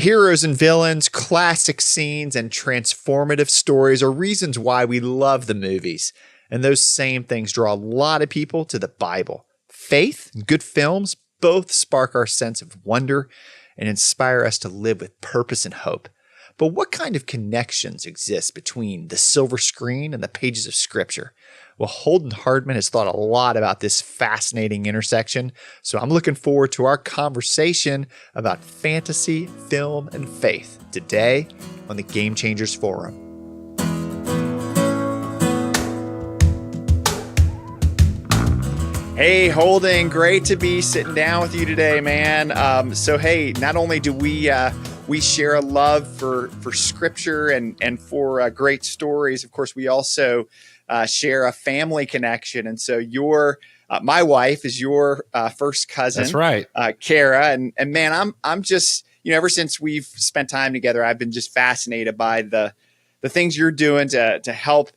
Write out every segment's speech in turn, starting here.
Heroes and villains, classic scenes, and transformative stories are reasons why we love the movies. And those same things draw a lot of people to the Bible. Faith and good films both spark our sense of wonder and inspire us to live with purpose and hope. But what kind of connections exist between the silver screen and the pages of Scripture? Well, Holden Hardman has thought a lot about this fascinating intersection, so I'm looking forward to our conversation about fantasy, film, and faith today on the Game Changers Forum. Hey, Holden, great to be sitting down with you today, man. Hey, not only do we share a love for Scripture and for great stories, of course, we also share a family connection. And so my wife is your first cousin. That's right. Kara. And man, I'm just, ever since we've spent time together, I've been just fascinated by the things you're doing to help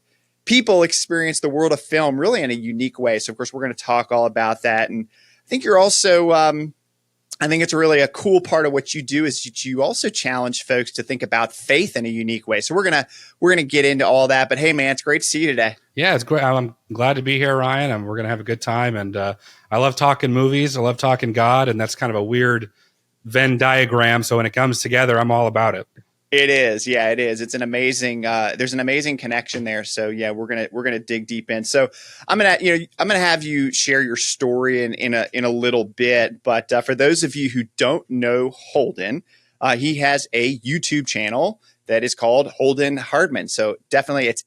people experience the world of film really in a unique way. So of course, we're going to talk all about that. And I think you're also, I think it's really a cool part of what you do is that you also challenge folks to think about faith in a unique way. So we're gonna get into all that. But hey, man, it's great to see you today. Yeah, it's great. I'm glad to be here, Ryan, and we're gonna have a good time. And I love talking movies. I love talking God, and that's kind of a weird Venn diagram. So when it comes together, I'm all about it. It is. Yeah, it is. It's an amazing, there's an amazing connection there. So yeah, we're going to dig deep in. So I'm going to have you share your story in a little bit, but for those of you who don't know Holden, he has a YouTube channel that is called Holden Hardman. So definitely it's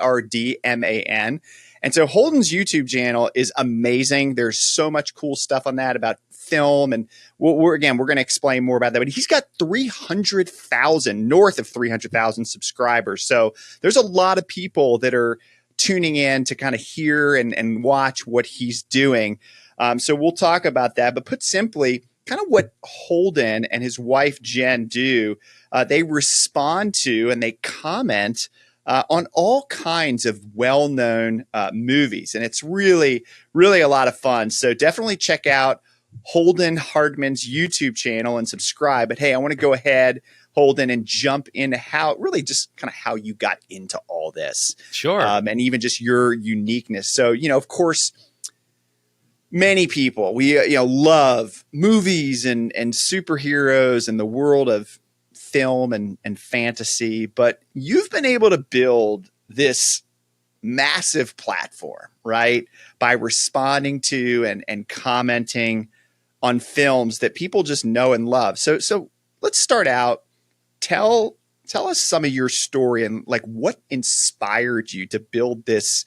Hardman. And so Holden's YouTube channel is amazing. There's so much cool stuff on that about film. And we're going to explain more about that. But he's got north of 300,000 subscribers. So there's a lot of people that are tuning in to kind of hear and watch what he's doing. So we'll talk about that. But put simply, kind of what Holden and his wife, Jen, do, they respond to and they comment on all kinds of well-known movies. And it's really, really a lot of fun. So definitely check out Holden Hardman's YouTube channel and subscribe. But hey, I want to go ahead, Holden, and jump into how you got into all this. Sure. And even just your uniqueness. So, of course, many people, we love movies and superheroes and the world of film and fantasy, but you've been able to build this massive platform, right? By responding to and commenting on films that people just know and love. So let's start out. Tell us some of your story and like what inspired you to build this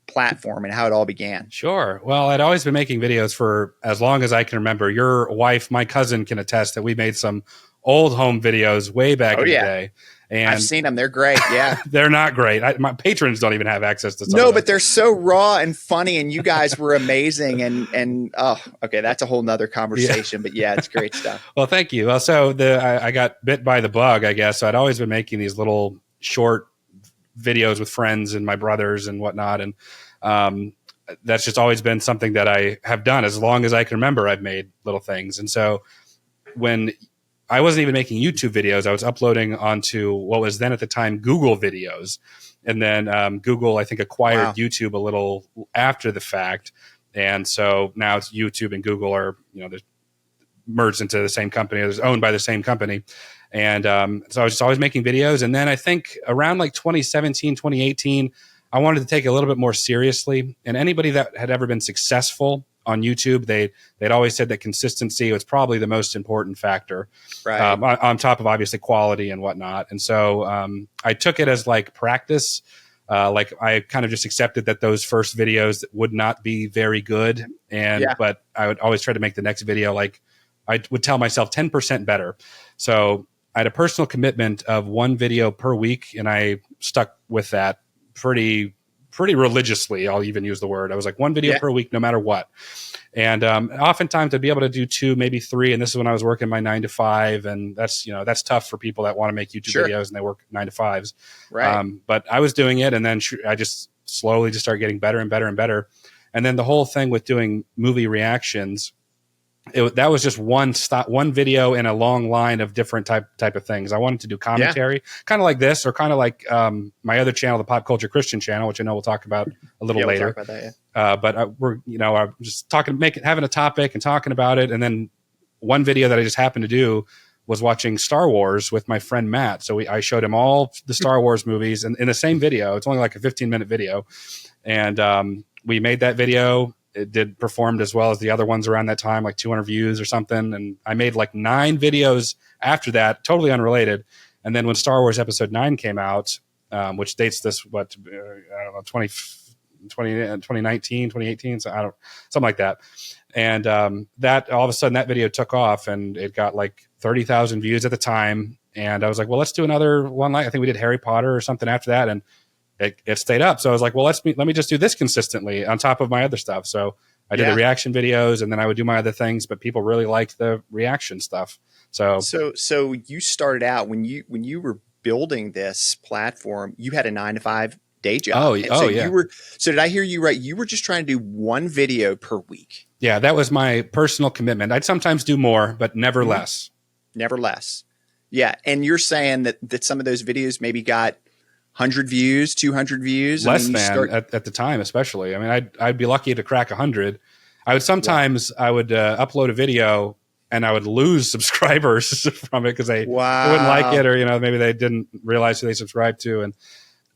platform and how it all began. Sure. Well, I'd always been making videos for as long as I can remember. Your wife, my cousin, can attest that we made some old home videos way back in the day. And I've seen them. They're great. Yeah. They're not great. My patrons don't even have access to some No, of them. but they're so raw and funny, and you guys were amazing. And okay, that's a whole nother conversation. Yeah. But yeah, it's great stuff. Well, thank you. Well, so I got bit by the bug, I guess. So I'd always been making these little short videos with friends and my brothers and whatnot. And that's just always been something that I have done. As long as I can remember, I've made little things. And so when I wasn't even making YouTube videos, I was uploading onto what was then at the time Google videos. And then Google, I think, acquired YouTube a little after the fact. And so now it's YouTube and Google are, they're merged into the same company. They're owned by the same company. And so I was just always making videos. And then I think around like 2017, 2018, I wanted to take it a little bit more seriously. And anybody that had ever been successful on YouTube, they'd always said that consistency was probably the most important factor, right? On top of obviously quality and whatnot. And so I took it as like practice. Like I kind of just accepted that those first videos would not be very good. But I would always try to make the next video, like I would tell myself 10% better. So I had a personal commitment of one video per week, and I stuck with that pretty religiously. I'll even use the word. I was like one video per week, no matter what. And oftentimes I'd be able to do 2, maybe 3. And this is when I was working my 9 to 5. And that's tough for people that want to make YouTube videos and they work 9 to 5s. Right. But I was doing it, and then I just slowly just started getting better and better and better. And then the whole thing with doing movie reactions that was just one video in a long line of different type of things. I wanted to do commentary, kind of like this, or kind of like my other channel, the Pop Culture Christian channel, which I know we'll talk about a little later. We'll talk about that, but I'm just having a topic and talking about it. And then one video that I just happened to do was watching Star Wars with my friend Matt. So I showed him all the Star Wars movies in the same video. It's only like a 15-minute video. And we made that video. It performed as well as the other ones around that time, like 200 views or something. And I made like 9 videos after that, totally unrelated. And then when Star Wars Episode 9 came out, which dates this, I don't know, 2019, 2018, so something like that. And that all of a sudden that video took off, and it got like 30,000 views at the time. And I was like, well, let's do another one. I think we did Harry Potter or something after that. And it stayed up. So I was like, well, let me just do this consistently on top of my other stuff. So I did the reaction videos, and then I would do my other things, but people really liked the reaction stuff. So you started out when you were building this platform, you had a 9-to-5 day job. Yeah. So did I hear you right? You were just trying to do one video per week. Yeah, that was my personal commitment. I'd sometimes do more, but never less. Never less. Yeah. And you're saying that some of those videos maybe got 100 views, 200 views? Less than at the time, especially. I mean, I'd be lucky to crack 100. I would sometimes upload a video and I would lose subscribers from it because they wouldn't like it, or maybe they didn't realize who they subscribed to. And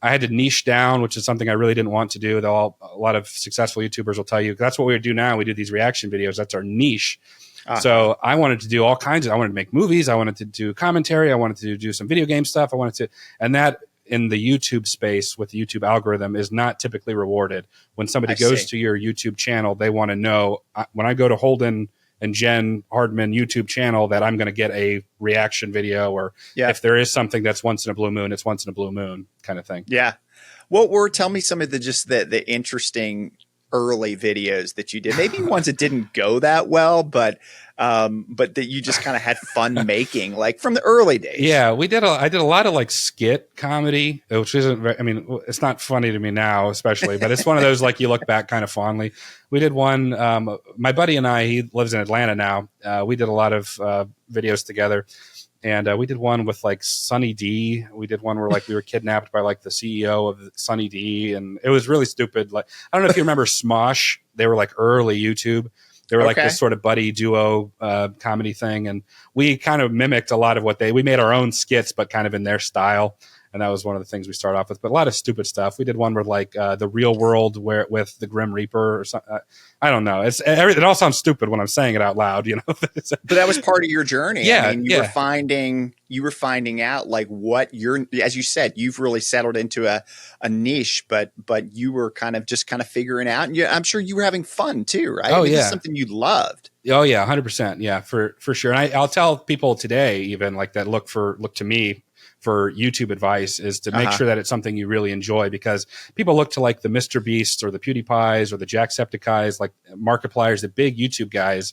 I had to niche down, which is something I really didn't want to do. Though a lot of successful YouTubers will tell you that's what we do now. We do these reaction videos. That's our niche. So I wanted to do all kinds of. I wanted to make movies. I wanted to do commentary. I wanted to do some video game stuff. And that in the YouTube space with the YouTube algorithm is not typically rewarded. When somebody goes to your YouTube channel, they want to know when I go to Holden and Jen Hardman YouTube channel that I'm going to get a reaction video, or if there is something that's once in a blue moon, it's once in a blue moon kind of thing. Yeah. Well, tell me some of the interesting early videos that you did. Maybe ones that didn't go that well, but that you just kind of had fun making, like from the early days. Yeah, I did a lot of like skit comedy, which isn't very, I mean, it's not funny to me now, especially, but it's one of those, like, you look back kind of fondly. We did one, my buddy and I, he lives in Atlanta now. We did a lot of videos together. And we did one with like Sunny D. We did one where like we were kidnapped by like the CEO of Sunny D, and it was really stupid. Like, I don't know if you remember Smosh. They were like early YouTube. They were like this sort of buddy duo comedy thing, and we kind of mimicked a lot of what we made our own skits, but kind of in their style. And that was one of the things we started off with. But a lot of stupid stuff. We did one with like the Real World with the Grim Reaper or something. I don't know. It all sounds stupid when I'm saying it out loud, But that was part of your journey. Yeah, I mean, you were finding out like what as you said, you've really settled into a niche, but you were kind of figuring out. And I'm sure you were having fun too, right? Oh, yeah. This is something you loved. Oh yeah, 100%. Yeah, for sure. And I'll tell people today, even like that, look to me for YouTube advice, is to make sure that it's something you really enjoy, because people look to like the Mr. Beasts or the PewDiePies or the Jacksepticeye's, like Markiplier's, the big YouTube guys,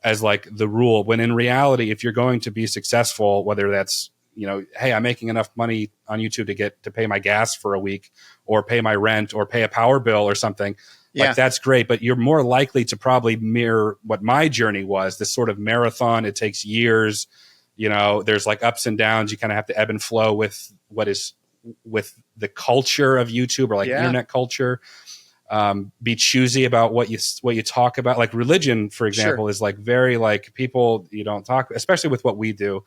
as like the rule, when in reality, if you're going to be successful, whether that's, hey, I'm making enough money on YouTube to pay my gas for a week, or pay my rent, or pay a power bill or something, like that's great. But you're more likely to probably mirror what my journey was, this sort of marathon. It takes years. There's like ups and downs. You kind of have to ebb and flow with the culture of YouTube, or like internet culture. Be choosy about what you talk about. Like religion, for example, is like very like people you don't talk, especially with what we do.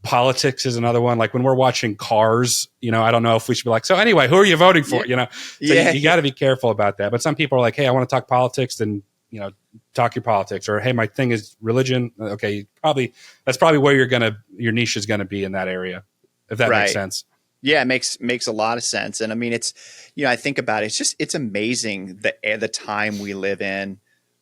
Politics is another one. Like when we're watching Cars, I don't know if we should be like, so anyway, who are you voting for? You got to be careful about that. But some people are like, hey, I want to talk politics, then talk your politics. Or hey, my thing is religion. Okay, that's probably where your niche is gonna be in that area, if that makes sense. Yeah, it makes a lot of sense. And I mean, it's I think about it. It's amazing the time we live in,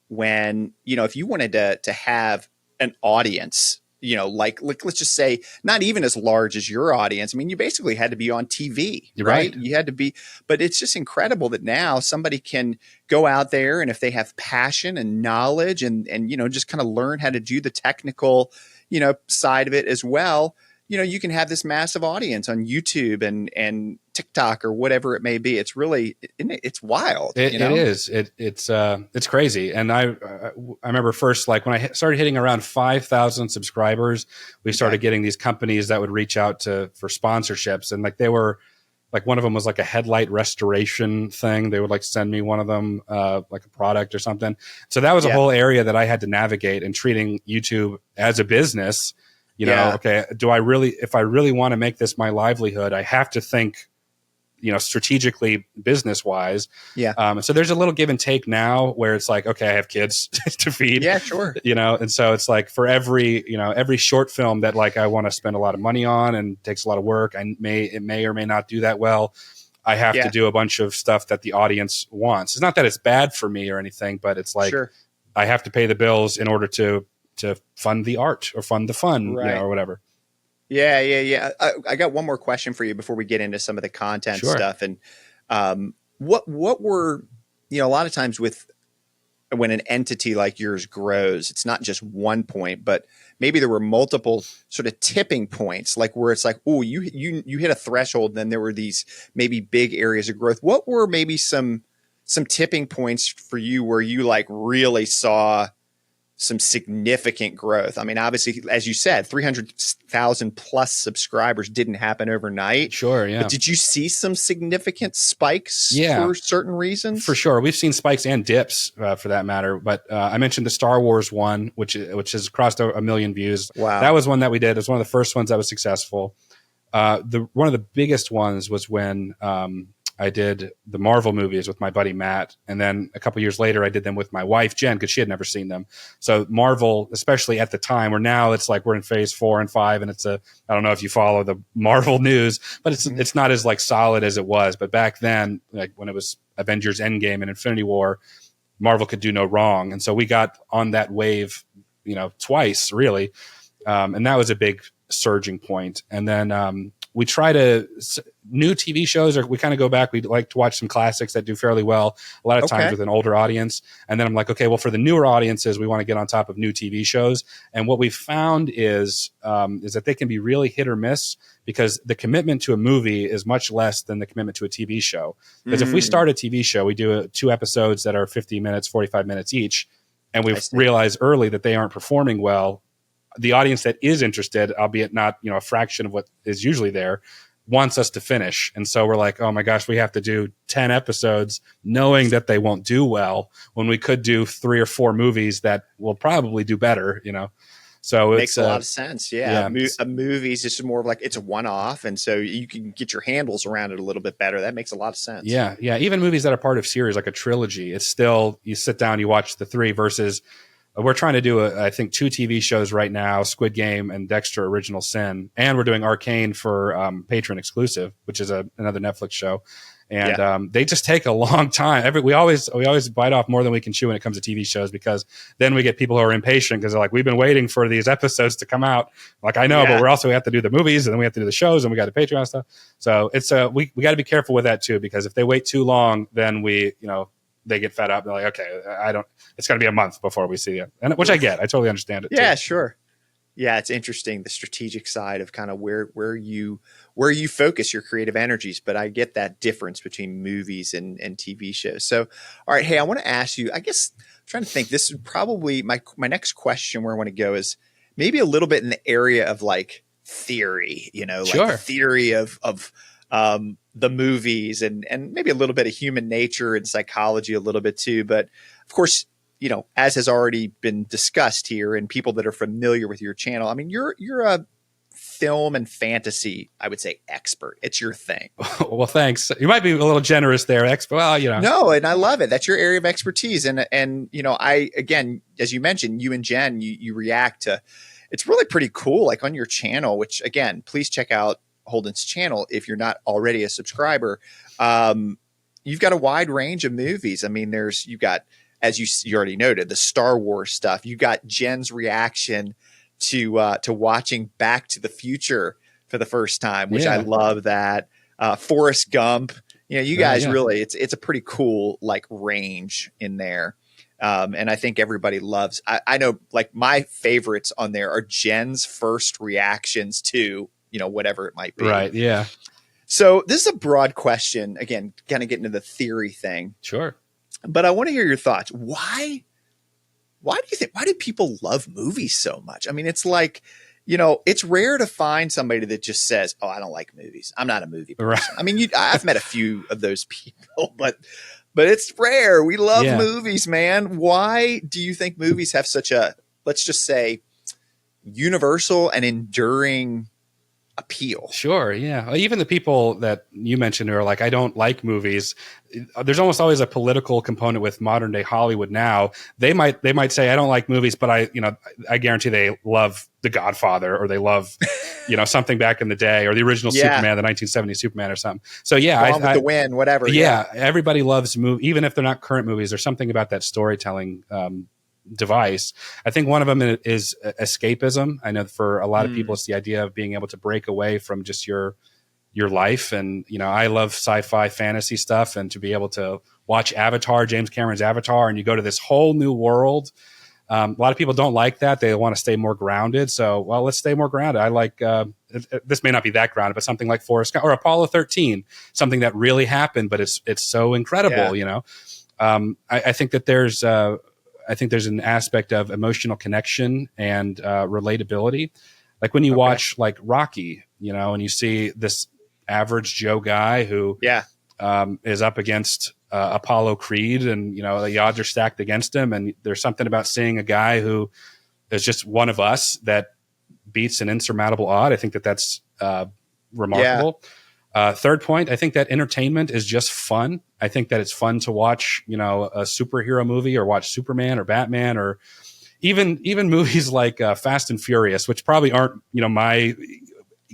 when if you wanted to have an audience, like let's just say not even as large as your audience. I mean, you basically had to be on TV, right? You had to be, but it's just incredible that now somebody can go out there, and if they have passion and knowledge and just kind of learn how to do the technical, side of it as well, you can have this massive audience on YouTube and TikTok or whatever it may be. It's really, it's wild. It is. It's crazy. And I remember first, like when I started hitting around 5,000 subscribers, we started getting these companies that would reach out for sponsorships, and like they were like, one of them was like a headlight restoration thing. They would like send me one of them, like a product or something. So that was a whole area that I had to navigate, and treating YouTube as a business. Okay, if I really want to make this my livelihood, I have to think, strategically, business wise. Yeah. So there's a little give and take now where it's like, okay, I have kids to feed. Yeah, sure. And so it's like for every short film that like I want to spend a lot of money on and takes a lot of work, it may or may not do that well. I have to do a bunch of stuff that the audience wants. It's not that it's bad for me or anything, but it's like, I have to pay the bills in order to fund the art or fund the fun, or whatever. Yeah. I got one more question for you before we get into some of the content stuff. And what were, a lot of times when an entity like yours grows, it's not just one point, but maybe there were multiple sort of tipping points, like where it's like, oh, you hit a threshold, and then there were these maybe big areas of growth. What were maybe some tipping points for you where you like really saw some significant growth? I mean, obviously, as you said, 300,000 plus subscribers didn't happen overnight. Sure, yeah. But did you see some significant spikes for certain reasons? For sure. We've seen spikes and dips for that matter. But I mentioned the Star Wars one, which has crossed a million views. Wow. That was one that we did. It was one of the first ones that was successful. One of the biggest ones was when I did the Marvel movies with my buddy Matt, and then a couple years later I did them with my wife Jen, because she had never seen them. So Marvel, especially at the time, where now it's like we're in phase 4 and 5, and I don't know if you follow the Marvel news, but it's not as like solid as it was. But back then, like when it was Avengers Endgame and Infinity War, Marvel could do no wrong, and so we got on that wave, twice really, and that was a big surging point. And then we try to new TV shows, or we kind of go back. We like to watch some classics that do fairly well a lot of times with an older audience. And then I'm like, okay, well, for the newer audiences, we want to get on top of new TV shows. And what we've found is that they can be really hit or miss, because the commitment to a movie is much less than the commitment to a TV show. Because if we start a TV show, we do 2 episodes that are 50 minutes, 45 minutes each, and we've realized early that they aren't performing well. The audience that is interested, albeit not, a fraction of what is usually there, wants us to finish. And so we're like, oh my gosh, we have to do 10 episodes knowing that they won't do well, when we could do 3 or 4 movies that will probably do better, So it makes a lot of sense. Yeah. A movie is just more of like, it's a one-off. And so you can get your handles around it a little bit better. That makes a lot of sense. Yeah. Even movies that are part of series, like a trilogy, it's still, you sit down, you watch the 3 versus we're trying to do, I think, 2 TV shows right now, Squid Game and Dexter Original Sin. And we're doing Arcane for Patron exclusive, which is another Netflix show. And they just take a long time. We always bite off more than we can chew when it comes to TV shows, because then we get people who are impatient because they're like, we've been waiting for these episodes to come out. Like, I know, but we have to do the movies, and then we have to do the shows, and we got the Patreon stuff. So it's we got to be careful with that too, because if they wait too long, then they get fed up. They're like, okay, it's going to be a month before we see it. And which I get. I totally understand it. Yeah, too. Sure. Yeah, it's interesting, the strategic side of kind of where you focus your creative energies. But I get that difference between movies and TV shows. So, all right, hey, I want to ask you, I guess I'm trying to think, this is probably my next question where I want to go is maybe a little bit in the area of like theory, like the theory of the movies and maybe a little bit of human nature and psychology a little bit too. But of course, as has already been discussed here, and people that are familiar with your channel, I mean, you're a film and fantasy, I would say, expert. It's your thing. Well, thanks. You might be a little generous there, expert. Well, No, and I love it. That's your area of expertise. And I, again, as you mentioned, you and Jen, you react to, it's really pretty cool. Like on your channel, which again, please check out Holden's channel if you're not already a subscriber. You've got a wide range of movies. I mean, you've got, as you already noted, the Star Wars stuff. You got Jen's reaction to watching Back to the Future for the first time, which I love that. Forrest Gump. You guys really, it's a pretty cool like range in there. And I think everybody loves, I know like my favorites on there are Jen's first reactions to whatever it might be. Right. Yeah. So this is a broad question, again, kind of getting into the theory thing. Sure. But I want to hear your thoughts. Why do people love movies so much? I mean, it's like, it's rare to find somebody that just says, "Oh, I don't like movies. I'm not a movie person." Right. I mean, I've met a few of those people, but it's rare. We love movies, man. Why do you think movies have such a, let's just say, universal and enduring appeal? Sure. Yeah. Even the people that you mentioned who are like, I don't like movies. There's almost always a political component with modern day Hollywood now. They might say, I don't like movies, but I guarantee they love The Godfather, or they love, something back in the day, or the original Superman, the 1970s Superman or something. So yeah, with the Wind, whatever. Yeah. Everybody loves movies, even if they're not current movies. There's something about that storytelling, device. I think one of them is escapism. I know for a lot of people, it's the idea of being able to break away from just your life. And, I love sci-fi fantasy stuff, and to be able to watch Avatar, James Cameron's Avatar, and you go to this whole new world. A lot of people don't like that. They want to stay more grounded. So, well, let's stay more grounded. I like, this may not be that grounded, but something like Forrest Gump or Apollo 13, something that really happened, but it's so incredible, I think that there's an aspect of emotional connection and relatability. Like when you watch like Rocky, and you see this average Joe guy who is up against Apollo Creed, and, the odds are stacked against him. And there's something about seeing a guy who is just one of us that beats an insurmountable odd. I think that's remarkable. Third point, I think that entertainment is just fun. I think that it's fun to watch, a superhero movie, or watch Superman or Batman, or even movies like Fast and Furious, which probably aren't,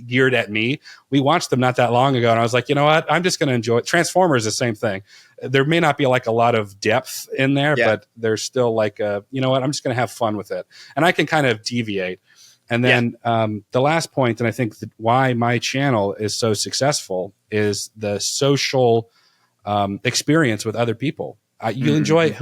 geared at me. We watched them not that long ago, and I was like, you know what? I'm just going to enjoy it. Transformers, the same thing. There may not be like a lot of depth in there, but there's still like I'm just going to have fun with it. And I can kind of deviate. And then the last point, and I think why my channel is so successful, is the social experience with other people. You enjoy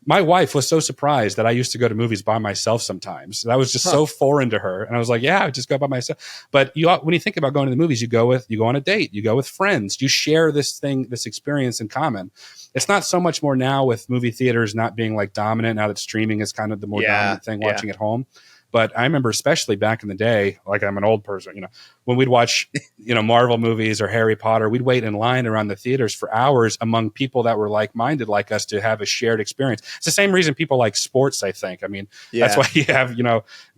my wife was so surprised that I used to go to movies by myself sometimes. That was just so foreign to her. And I was like, yeah, I just go by myself. But when you think about going to the movies, you go on a date, you go with friends, you share this experience in common. It's not so much more now with movie theaters not being like dominant, now that streaming is kind of the more dominant thing, watching at home. But I remember, especially back in the day, like I'm an old person, when we'd watch, Marvel movies or Harry Potter, we'd wait in line around the theaters for hours among people that were like-minded like us to have a shared experience. It's the same reason people like sports, I think. I mean, that's why you have,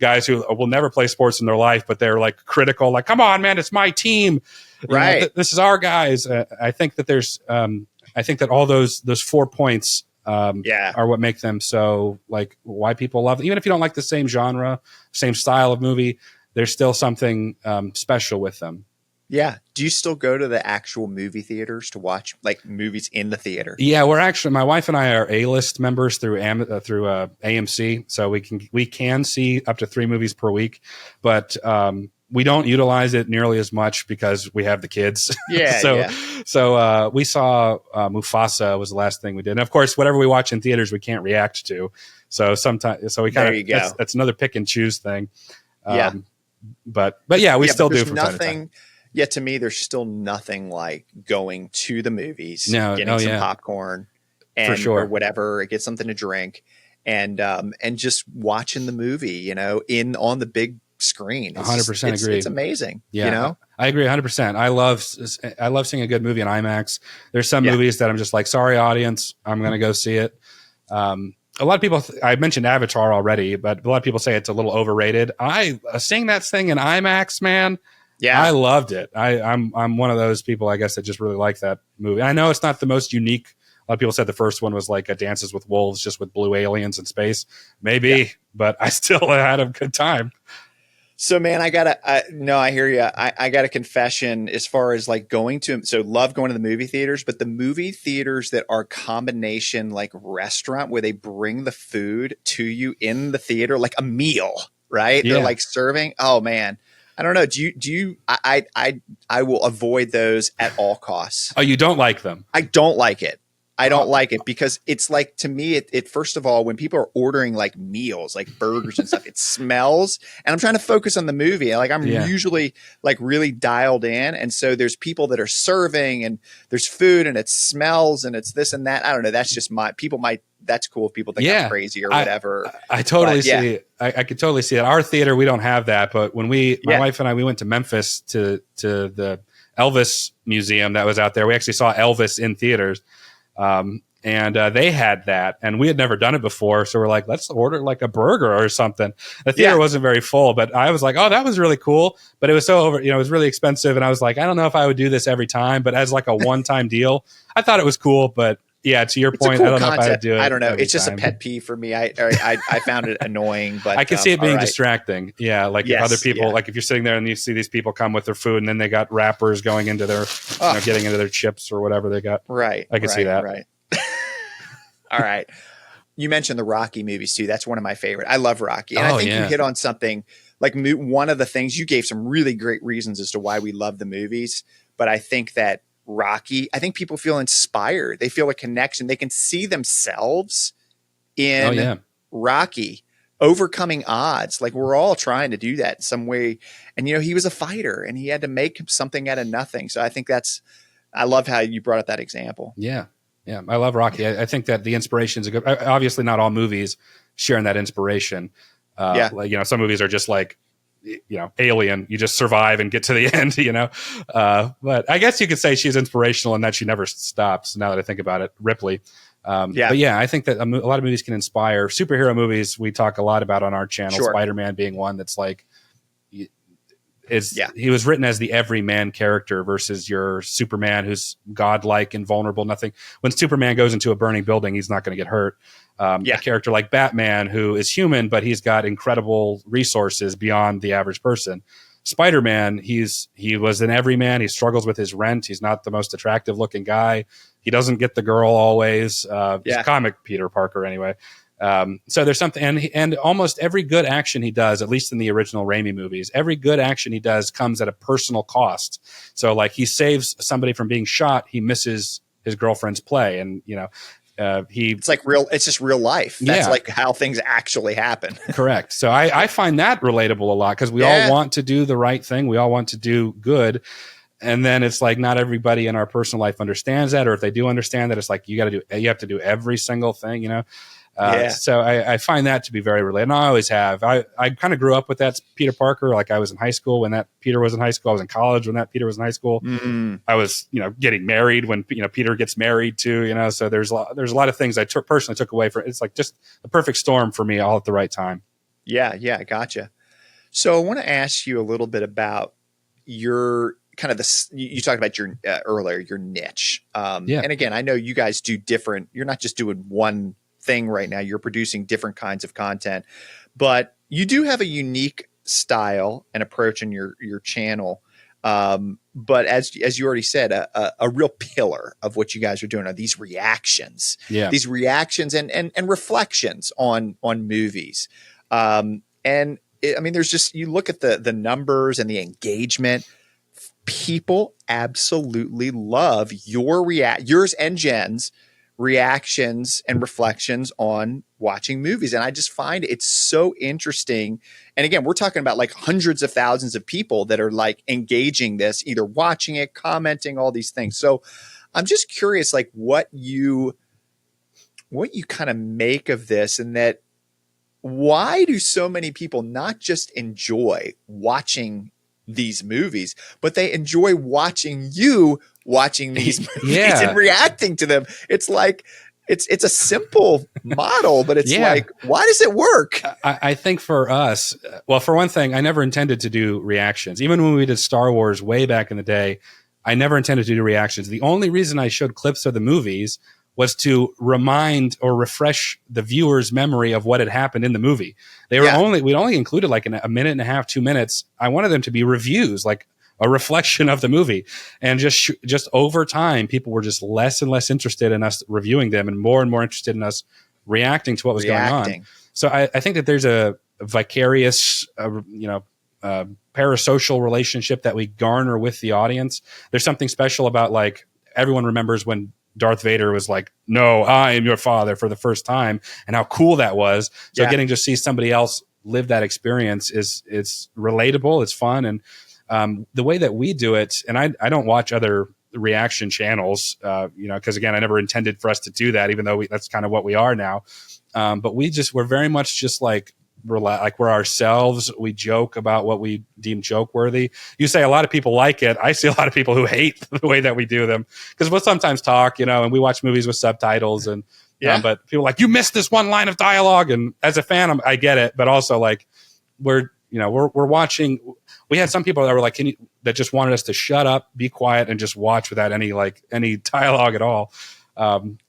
guys who will never play sports in their life, but they're like critical, like, come on, man, it's my team. Right. This is our guys. I think that I think that all those 4 points are what make them so, like, why people love it. Even if you don't like the same genre, same style of movie, there's still something special with them. Yeah. Do you still go to the actual movie theaters to watch like movies in the theater? Yeah, we're actually, my wife and I are A-list members through AMC, so we can see up to 3 movies per week, but we don't utilize it nearly as much because we have the kids. So we saw Mufasa was the last thing we did. And of course, whatever we watch in theaters, we can't react to. So we kind of, that's another pick and choose thing. But yeah, we still do from time to time. Yeah, to me, there's still nothing like going to the movies, getting some popcorn and or whatever, get something to drink, and just watching the movie, on the big screen. 100% agree. It's amazing. I agree 100%. I love seeing a good movie in IMAX. There's some movies that I'm just like, sorry, audience, I'm going to go see it. A lot of people, I mentioned Avatar already, but a lot of people say it's a little overrated. Seeing that thing in IMAX, man. Yeah, I loved it. I'm one of those people, I guess, that just really like that movie. I know it's not the most unique. A lot of people said the first one was like a Dances with Wolves, just with blue aliens in space. Maybe, but I still had a good time. So, man, I hear you. I got a confession as far as like love going to the movie theaters, but the movie theaters that are combination like restaurant where they bring the food to you in the theater, like a meal, right? Yeah. They're like serving. Oh man. I don't know. Do you, I will avoid those at all costs. Oh, you don't like them? I don't like it. I don't like it because it's like, to me, it first of all, when people are ordering like meals, like burgers and stuff, it smells, and I'm trying to focus on the movie. Like I'm usually like really dialed in. And so there's people that are serving and there's food and it smells and it's this and that. I don't know. That's just that's cool if people think I'm crazy or whatever. I totally see. I could totally see it. Our theater, we don't have that, but when my wife and I, we went to Memphis to the Elvis museum that was out there. We actually saw Elvis in theaters. And they had that, and we had never done it before. So we're like, let's order like a burger or something. The theater wasn't very full, but I was like, oh, that was really cool. But it was so it was really expensive. And I was like, I don't know if I would do this every time, but as like a one-time deal, I thought it was cool. But yeah, to your point, cool I don't concept. know if I would do it. I don't know. It's just a pet peeve for me. I found it annoying, but I can see it being distracting. Yeah. Like if other people, like if you're sitting there and you see these people come with their food and then they got wrappers going into their, getting into their chips or whatever they got. Right. I can see that. Right. All right. You mentioned the Rocky movies too. That's one of my favorite. I love Rocky. And I think you hit on something like one of the things you gave some really great reasons as to why we love the movies. But I think that Rocky, I think people feel inspired. They feel a connection. They can see themselves in Rocky overcoming odds. Like we're all trying to do that in some way. And, he was a fighter and he had to make something out of nothing. So I think I love how you brought up that example. Yeah. Yeah, I love Rocky. I think that the inspiration is obviously not all movies sharing that inspiration. Like, some movies are just like, Alien. You just survive and get to the end, But I guess you could say she's inspirational in that she never stops. Now that I think about it, Ripley. But I think that a lot of movies can inspire. Superhero movies we talk a lot about on our channel. Sure. Spider-Man being one that's like, he was written as the everyman character versus your Superman who's godlike and vulnerable. Nothing. When Superman goes into a burning building, he's not going to get hurt. A character like Batman who is human, but he's got incredible resources beyond the average person. Spider-Man, he was an everyman. He struggles with his rent. He's not the most attractive looking guy. He doesn't get the girl always. He's a comic Peter Parker anyway. So there's something, and almost every good action he does, at least in the original Raimi movies, every good action he does comes at a personal cost. So like he saves somebody from being shot, he misses his girlfriend's play, and it's just real life. That's like how things actually happen. Correct. So I find that relatable a lot because we all want to do the right thing. We all want to do good. And then it's like not everybody in our personal life understands that, or if they do understand that, it's like you have to do every single thing, So I find that to be very relatable. And I always have. I kind of grew up with that Peter Parker. Like I was in high school when that Peter was in high school. I was in college when that Peter was in high school. Mm-hmm. I was, getting married when Peter gets married too. So there's a lot of things I personally took away from it. It's like just a perfect storm for me all at the right time. Yeah, gotcha. So I want to ask you a little bit about your kind of you talked about your earlier your niche. And again, I know you guys do different. You're not just doing one thing right now. You're producing different kinds of content, but you do have a unique style and approach in your channel. But as you already said, a real pillar of what you guys are doing are these reactions, and reflections on movies. There's just, you look at the numbers and the engagement. People absolutely love yours and Jen's reactions and reflections on watching movies. And I just find it's so interesting. And again, we're talking about like hundreds of thousands of people that are like engaging this, either watching it, commenting, all these things. So I'm just curious, like what you kind of make of this, and that why do so many people not just enjoy watching these movies, but they enjoy watching you watching these movies and reacting to them? It's like, it's a simple model, but it's like, why does it work? I think for us, well, for one thing, I never intended to do reactions. Even when we did Star Wars way back in the day, I never intended to do reactions. The only reason I showed clips of the movies was to remind or refresh the viewer's memory of what had happened in the movie. We'd only included like a minute and a half, 2 minutes. I wanted them to be reviews, like a reflection of the movie. And just over time, people were just less and less interested in us reviewing them and more interested in us reacting to what was going on. So I think that there's a vicarious, parasocial relationship that we garner with the audience. There's something special about, like, everyone remembers when Darth Vader was like, "No, I am your father" for the first time, and how cool that was. So getting to see somebody else live that experience is relatable. It's fun, and the way that we do it, and I don't watch other reaction channels, because again, I never intended for us to do that, even though that's kind of what we are now. But we're very much just like we're ourselves. We joke about what we deem joke worthy. You say a lot of people like it. I see a lot of people who hate the way that we do them, because we'll sometimes talk, and we watch movies with subtitles, and but people are like, you missed this one line of dialogue. And as a fan, I get it, but also like we're watching. We had some people that were like, that just wanted us to shut up, be quiet, and just watch without any dialogue at all.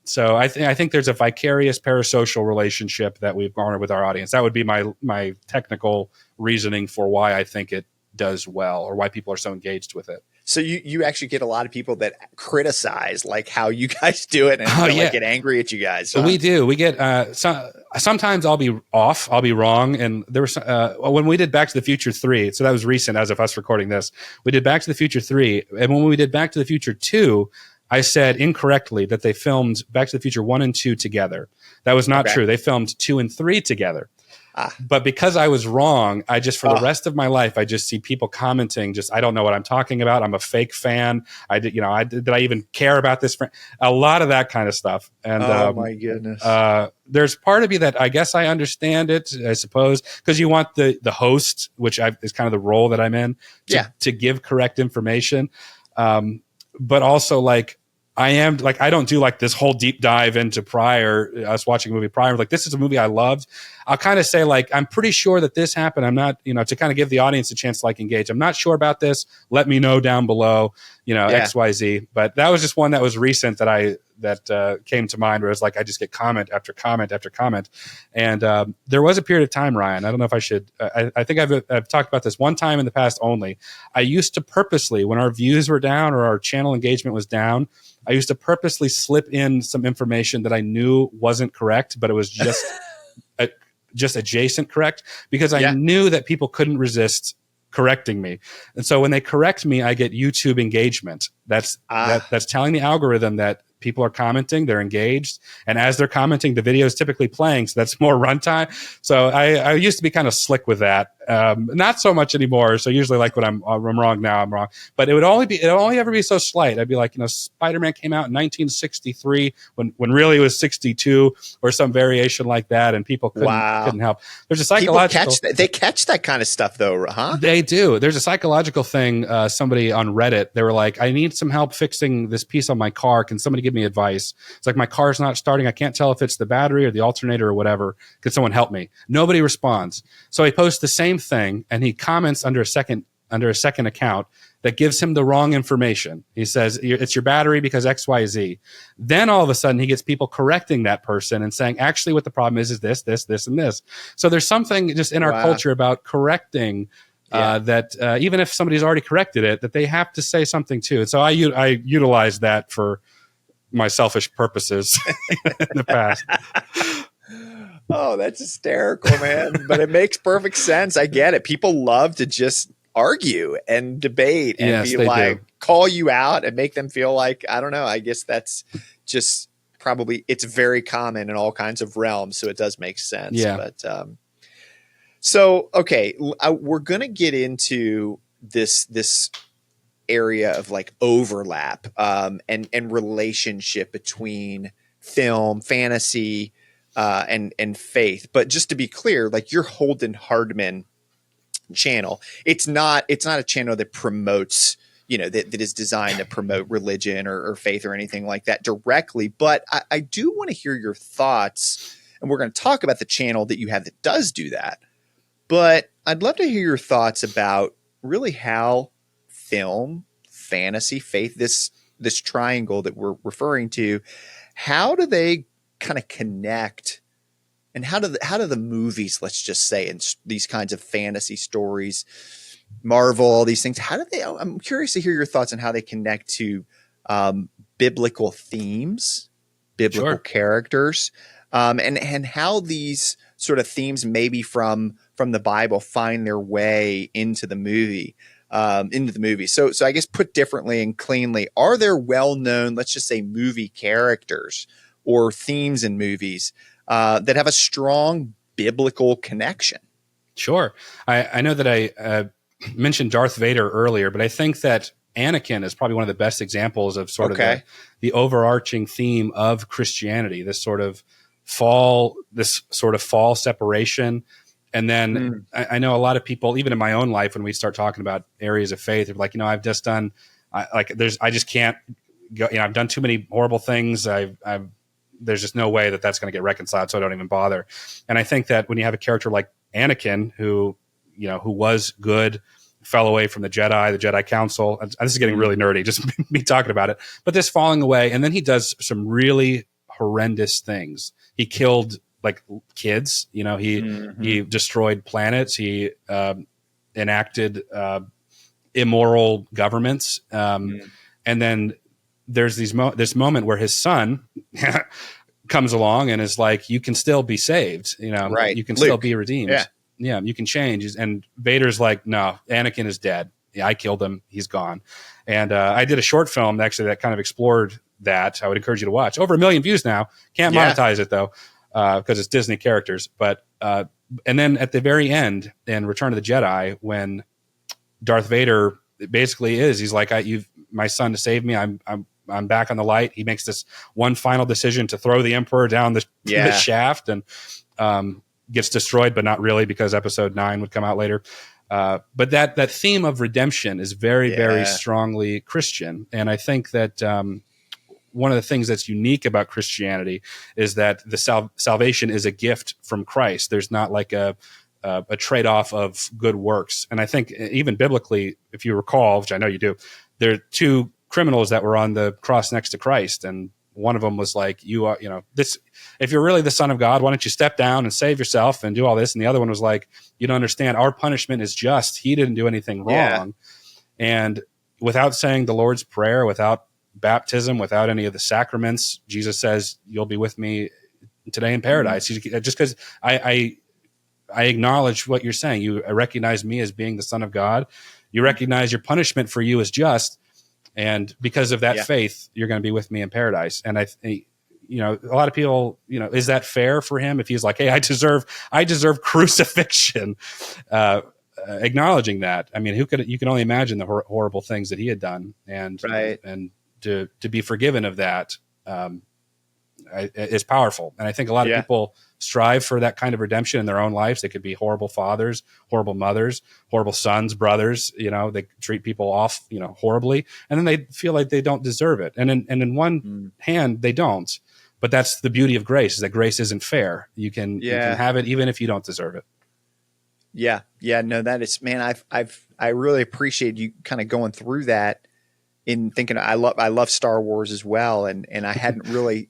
So I think there's a vicarious parasocial relationship that we've garnered with our audience. That would be my technical reasoning for why I think it does well, or why people are so engaged with it. So you actually get a lot of people that criticize like how you guys do it, and like get angry at you guys. Huh? We do. We get sometimes I'll be off, I'll be wrong. And there was when we did Back to the Future 3, so that was recent as of us recording this. We did Back to the Future 3, and when we did Back to the Future 2, I said incorrectly that they filmed Back to the Future 1 and 2 together. That was not true. They filmed 2 and 3 together. But because I was wrong, I just, for the rest of my life, I just see people commenting, I don't know what I'm talking about. I'm a fake fan. Did I even care about this? A lot of that kind of stuff. And my goodness. There's part of me that I guess I understand it, I suppose, because you want the host, which is kind of the role that I'm in, to give correct information. But also like, I don't do like this whole deep dive into us watching a movie prior. Like, this is a movie I loved. I'll kind of say like, I'm pretty sure that this happened. I'm not, to kind of give the audience a chance to like engage. I'm not sure about this. Let me know down below, X, Y, Z. But that was just one that was recent that came to mind, where it's like, I just get comment after comment after comment. And there was a period of time, Ryan, I don't know if I should, I think I've talked about this one time in the past only. I used to purposely, when our views were down or our channel engagement was down, I used to purposely slip in some information that I knew wasn't correct, but it was just just adjacent correct, because I knew that people couldn't resist correcting me. And so when they correct me, I get YouTube engagement. That's telling the algorithm that people are commenting, they're engaged, and as they're commenting, the video is typically playing, so that's more runtime. So I used to be kind of slick with that, not so much anymore. So usually, like when I'm wrong now, I'm wrong. But it would only ever be so slight. I'd be like, Spider-Man came out in 1963 when really it was 62 or some variation like that, and people couldn't help. There's a psychological. They catch that kind of stuff though, huh? They do. There's a psychological thing. Somebody on Reddit, they were like, I need some help fixing this piece on my car. Can somebody give me advice? It's like, my car's not starting. I can't tell if it's the battery or the alternator or whatever. Could someone help me? Nobody responds. So he posts the same thing, and he comments under a second account that gives him the wrong information. He says, it's your battery because X, Y, Z. Then all of a sudden he gets people correcting that person and saying, actually what the problem is this, this, this, and this. So there's something just in our culture about correcting that even if somebody's already corrected it, that they have to say something too. So I utilize that for my selfish purposes in the past. Oh, that's hysterical, man. But it makes perfect sense. I get it. People love to just argue and debate and call you out and make them feel like, I don't know, I guess that's just probably, it's very common in all kinds of realms. So it does make sense. Yeah. But so, okay, we're going to get into this area of like overlap and relationship between film, fantasy, and faith. But just to be clear, like your Holden Hardman channel, it's not a channel that promotes, that is designed to promote religion or faith or anything like that directly. But I do want to hear your thoughts, and we're going to talk about the channel that you have that does do that. But I'd love to hear your thoughts about really how film, fantasy, faith, this triangle that we're referring to, how do they kind of connect, and how do the movies, let's just say, in these kinds of fantasy stories, Marvel, all these things, I'm curious to hear your thoughts on how they connect to biblical themes, biblical characters, and how these sort of themes maybe from the Bible find their way into the movie. So I guess put differently and cleanly, are there well-known, let's just say, movie characters or themes in movies that have a strong biblical connection? Sure. I know that I mentioned Darth Vader earlier, but I think that Anakin is probably one of the best examples of sort of the overarching theme of Christianity, this sort of fall separation. And then I know a lot of people, even in my own life, when we start talking about areas of faith, they're like, I've just done, I just can't go, I've done too many horrible things. There's just no way that that's going to get reconciled. So I don't even bother. And I think that when you have a character like Anakin, who was good, fell away from the Jedi Council. This is getting really nerdy, just me talking about it. But this falling away, and then he does some really horrendous things. He killed like kids. He destroyed planets. He enacted immoral governments. And then there's this moment where his son comes along and is like, you can still be saved. Right. You can Luke. still be redeemed. Yeah, you can change. And Vader's like, no, Anakin is dead. Yeah, I killed him. He's gone. And I did a short film actually that kind of explored that. I would encourage you to watch. Over 1 million views now. Can't monetize it though, because it's Disney characters. But and then at the very end in Return of the Jedi, when Darth Vader basically he's like, my son to save me. I'm back on the light. He makes this one final decision to throw the Emperor down the shaft, and gets destroyed, but not really, because episode 9 would come out later. But that theme of redemption is very, very strongly Christian. And I think that one of the things that's unique about Christianity is that the salvation is a gift from Christ. There's not like a trade-off of good works. And I think even biblically, if you recall, which I know you do, there are 2 criminals that were on the cross next to Christ, and one of them was like, if you're really the Son of God, why don't you step down and save yourself and do all this? And the other one was like, you don't understand. Our punishment is just. He didn't do anything wrong. And without saying the Lord's Prayer, without baptism, without any of the sacraments, Jesus says, you'll be with me today in paradise. Just because I acknowledge what you're saying. You recognize me as being the Son of God. You recognize your punishment for you is just. And because of that faith, you're going to be with me in paradise. And a lot of people, is that fair for him if he's like, hey, I deserve crucifixion? Acknowledging that, I mean, you can only imagine the horrible things that he had done, and to be forgiven of that is powerful. And I think a lot of people strive for that kind of redemption in their own lives. They could be horrible fathers, horrible mothers, horrible sons, brothers. They treat people off, horribly, and then they feel like they don't deserve it. And in one hand, they don't. But that's the beauty of grace: is that grace isn't fair. You can have it even if you don't deserve it. Yeah. No, that is, man. I really appreciate you kind of going through that. In thinking, I love Star Wars as well, and I hadn't really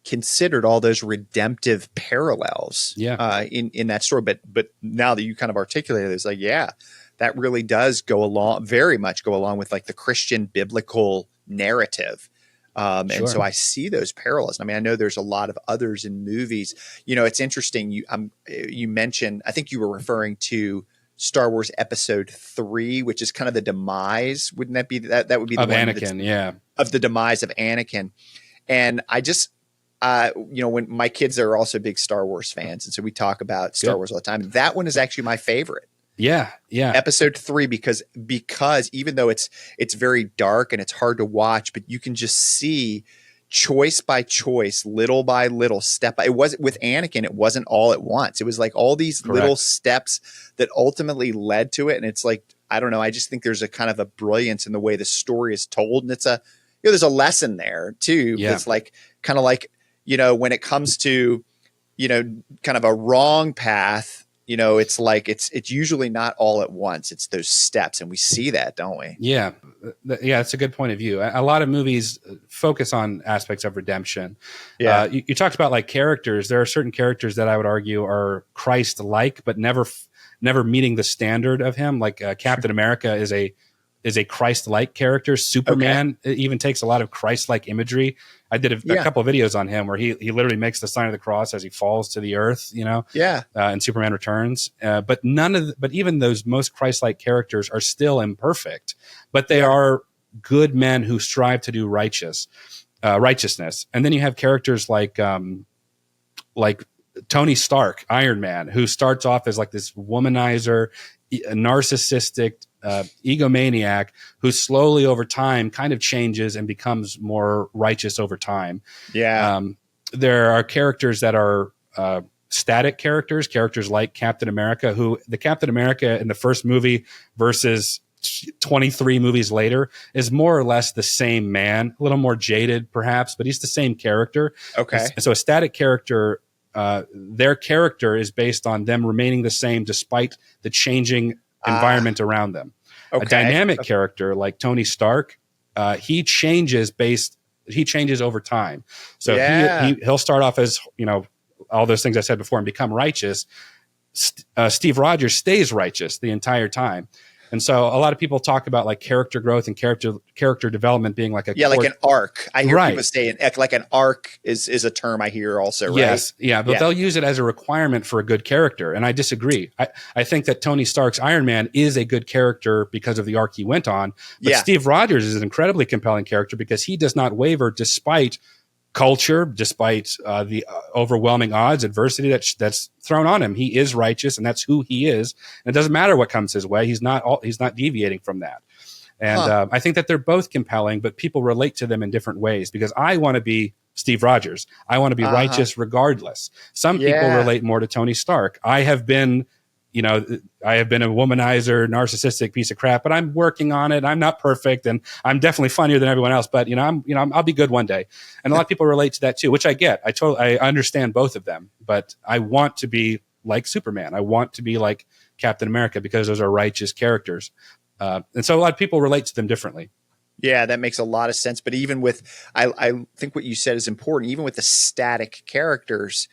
considered all those redemptive parallels in that story. But now that you kind of articulated it, it's like, that really does very much go along with like the Christian biblical narrative. And so I see those parallels. I mean, I know there's a lot of others in movies. It's interesting. You mentioned, I think you were referring to Star Wars Episode 3, which is kind of the demise. Wouldn't that be that would be the of one Anakin? Of the demise of Anakin. And I just, when my kids are also big Star Wars fans, and so we talk about Star Wars all the time. That one is actually my favorite. Yeah. Episode 3, because even though it's very dark and it's hard to watch, but you can just see choice by choice, little by little, it wasn't with Anakin. It wasn't all at once. It was like all these little steps that ultimately led to it. And it's like, I don't know. I just think there's a kind of a brilliance in the way the story is told. And it's there's a lesson there too. Yeah. It's like, kind of like, when it comes to, kind of a wrong path, it's like, it's usually not all at once. It's those steps. And we see that, don't we? Yeah. It's a good point of view. A lot of movies focus on aspects of redemption. Yeah. You talked about like characters. There are certain characters that I would argue are Christ-like, but never meeting the standard of him. Like Captain America is a is a Christ-like character. Superman even takes a lot of Christ-like imagery. I did a couple of videos on him where he literally makes the sign of the cross as he falls to the earth, and Superman Returns. But even those most Christ-like characters are still imperfect, but they are good men who strive to do righteousness. And then you have characters like Tony Stark, Iron Man, who starts off as like this womanizer, narcissistic, egomaniac who slowly over time kind of changes and becomes more righteous over time. There are characters that are static characters like Captain America, who the Captain America in the first movie versus 23 movies later is more or less the same man, a little more jaded perhaps, but he's the same character. And so a static character, their character is based on them remaining the same despite the changing environment around them. A dynamic character like Tony Stark, he changes over time. So he'll start off as, all those things I said before and become righteous. Steve Rogers stays righteous the entire time. And so a lot of people talk about like character growth and character development being like like an arc. I hear people say like an arc is a term I hear also, right? Yes. Yeah. But they'll use it as a requirement for a good character. And I disagree. I think that Tony Stark's Iron Man is a good character because of the arc he went on. But Steve Rogers is an incredibly compelling character because he does not waver despite culture, despite the overwhelming odds, adversity that's thrown on him. He is righteous, and that's who he is. And it doesn't matter what comes his way. He's not deviating from that. And I think that they're both compelling, but people relate to them in different ways because I want to be Steve Rogers. I want to be righteous regardless. Some people relate more to Tony Stark. I have been a womanizer, narcissistic piece of crap, but I'm working on it. I'm not perfect, and I'm definitely funnier than everyone else. But I'll be good one day. And a lot of people relate to that too, which I get. I understand both of them, but I want to be like Superman. I want to be like Captain America because those are righteous characters, and so a lot of people relate to them differently. Yeah, that makes a lot of sense. But even with, I think what you said is important. Even with the static characters,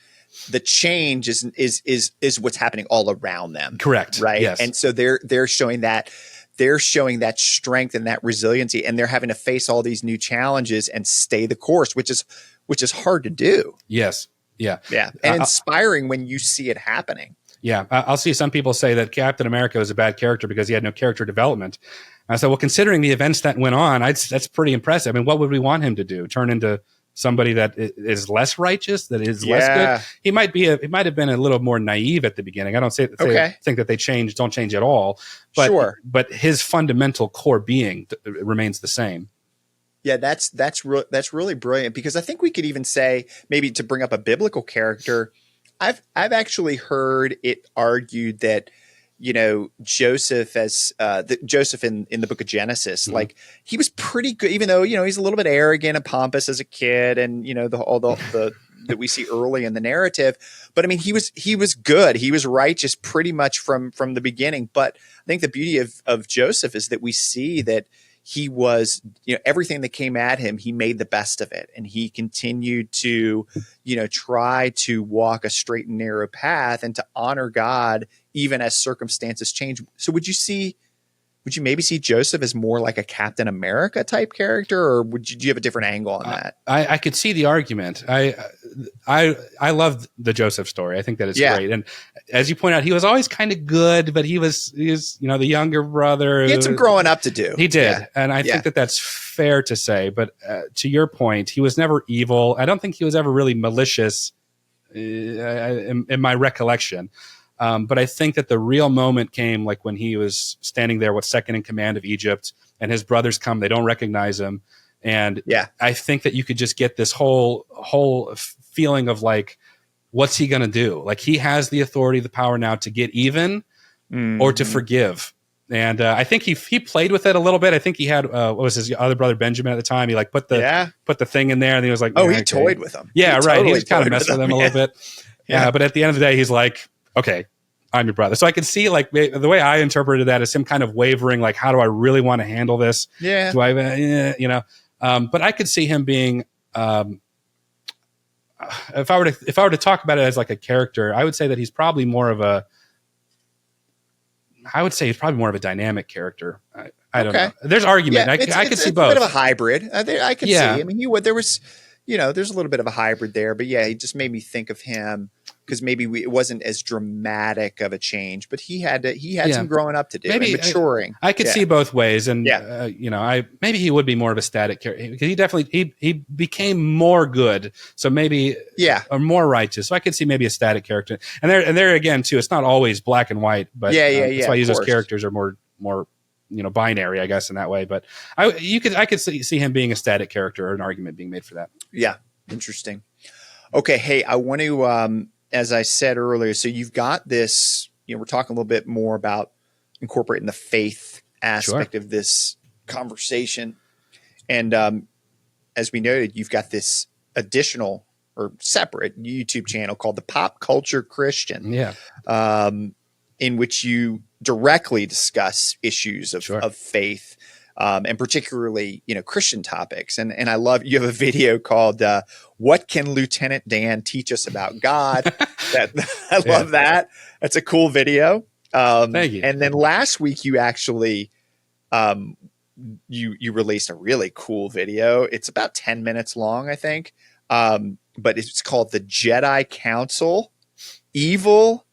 the change is what's happening all around them. Correct. Right. Yes. And so they're showing that strength and that resiliency, and they're having to face all these new challenges and stay the course, which is hard to do. Yes. Yeah. Yeah. And inspiring when you see it happening. Yeah. I'll see some people say that Captain America was a bad character because he had no character development. I said, well, considering the events that went on, that's pretty impressive. I mean, what would we want him to do? Turn into somebody that is less righteous, that is less good? He might have been a little more naive at the beginning. I don't think that they don't change at all. But his fundamental core being remains the same. Yeah, that's really brilliant, because I think we could even say, maybe to bring up a biblical character, I've actually heard it argued that, Joseph Joseph in the book of Genesis, like he was pretty good, even though, he's a little bit arrogant and pompous as a kid, and, all the that we see early in the narrative. But I mean, he was good. He was righteous pretty much from the beginning. But I think the beauty of Joseph is that we see that he was, everything that came at him, he made the best of it. And he continued to, try to walk a straight and narrow path and to honor God, even as circumstances change. So would you maybe see Joseph as more like a Captain America type character, or do you have a different angle on that? I could see the argument. I love the Joseph story. I think that is great. And as you point out, he was always kind of good, but he was the younger brother. He had some growing up to do. He did. Yeah. And I think that that's fair to say. But to your point, he was never evil. I don't think he was ever really malicious in my recollection. But I think that the real moment came like when he was standing there with second in command of Egypt, and his brothers come, they don't recognize him. And I think that you could just get this whole feeling of like, what's he going to do? Like, he has the authority, the power now to get even or to forgive. And I think he played with it a little bit. I think he had what was his other brother Benjamin at the time. He like put the thing in there, and he was like, he toyed with him. Yeah, right. He was kind of messing with him a little bit. Yeah, but at the end of the day, he's like, okay, I'm your brother. So I could see like the way I interpreted that as him kind of wavering, like, how do I really want to handle this? Yeah. Do I, but I could see him being, if I were to talk about it as like a character, I would say that he's probably more of a dynamic character. I don't Okay. know. There's argument. Yeah, I could see it's a bit both. of a hybrid. I could see. Yeah. I mean, there was, there's a little bit of a hybrid there, but yeah, it just made me think of him because maybe it wasn't as dramatic of a change, but he had some growing up to do and Maybe maturing. I could see both ways, and Yeah. maybe he would be more of a static character because he definitely he became more good, so maybe or more righteous. So I could see maybe a static character, and there again too. It's not always black and white, but that's why I use those characters are more binary, I guess, in that way. But I could see him being a static character or an argument being made for that. Yeah, interesting. Okay, hey, I want to, as I said earlier, so you've got this. We're talking a little bit more about incorporating the faith aspect of this conversation, and as we noted, you've got this additional or separate YouTube channel called the Pop Culture Christian. Yeah. In which you directly discuss issues of faith, and particularly, Christian topics. And I love, you have a video called, What Can Lieutenant Dan Teach Us About God? I love that. That's a cool video. Thank you. And then last week you actually, you released a really cool video. It's about 10 minutes long, I think. But it's called The Jedi Council, Evil,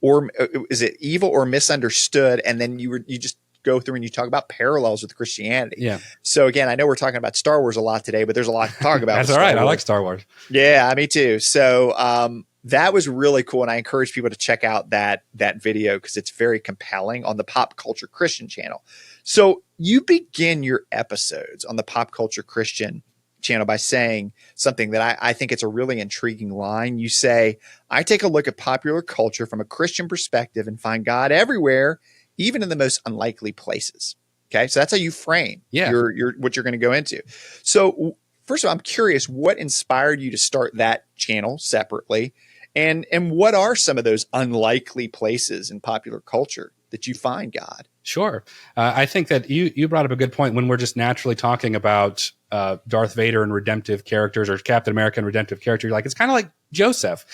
or is it Evil or Misunderstood? And then you just go through and you talk about parallels with Christianity. Yeah. So again, I know we're talking about Star Wars a lot today, but there's a lot to talk about. That's all right. I like Star Wars. Yeah, me too. So that was really cool, and I encourage people to check out that video because it's very compelling on the Pop Culture Christian channel. So you begin your episodes on the Pop Culture Christian channel by saying something that I think it's a really intriguing line. You say, I take a look at popular culture from a Christian perspective and find God everywhere, even in the most unlikely places. Okay. So that's how you frame your what you're going to go into. So first of all, I'm curious, what inspired you to start that channel separately? And what are some of those unlikely places in popular culture that you find God? Sure. I think that you brought up a good point when we're just naturally talking about Darth Vader and redemptive characters or Captain America and redemptive characters. Like, it's kind of like Joseph.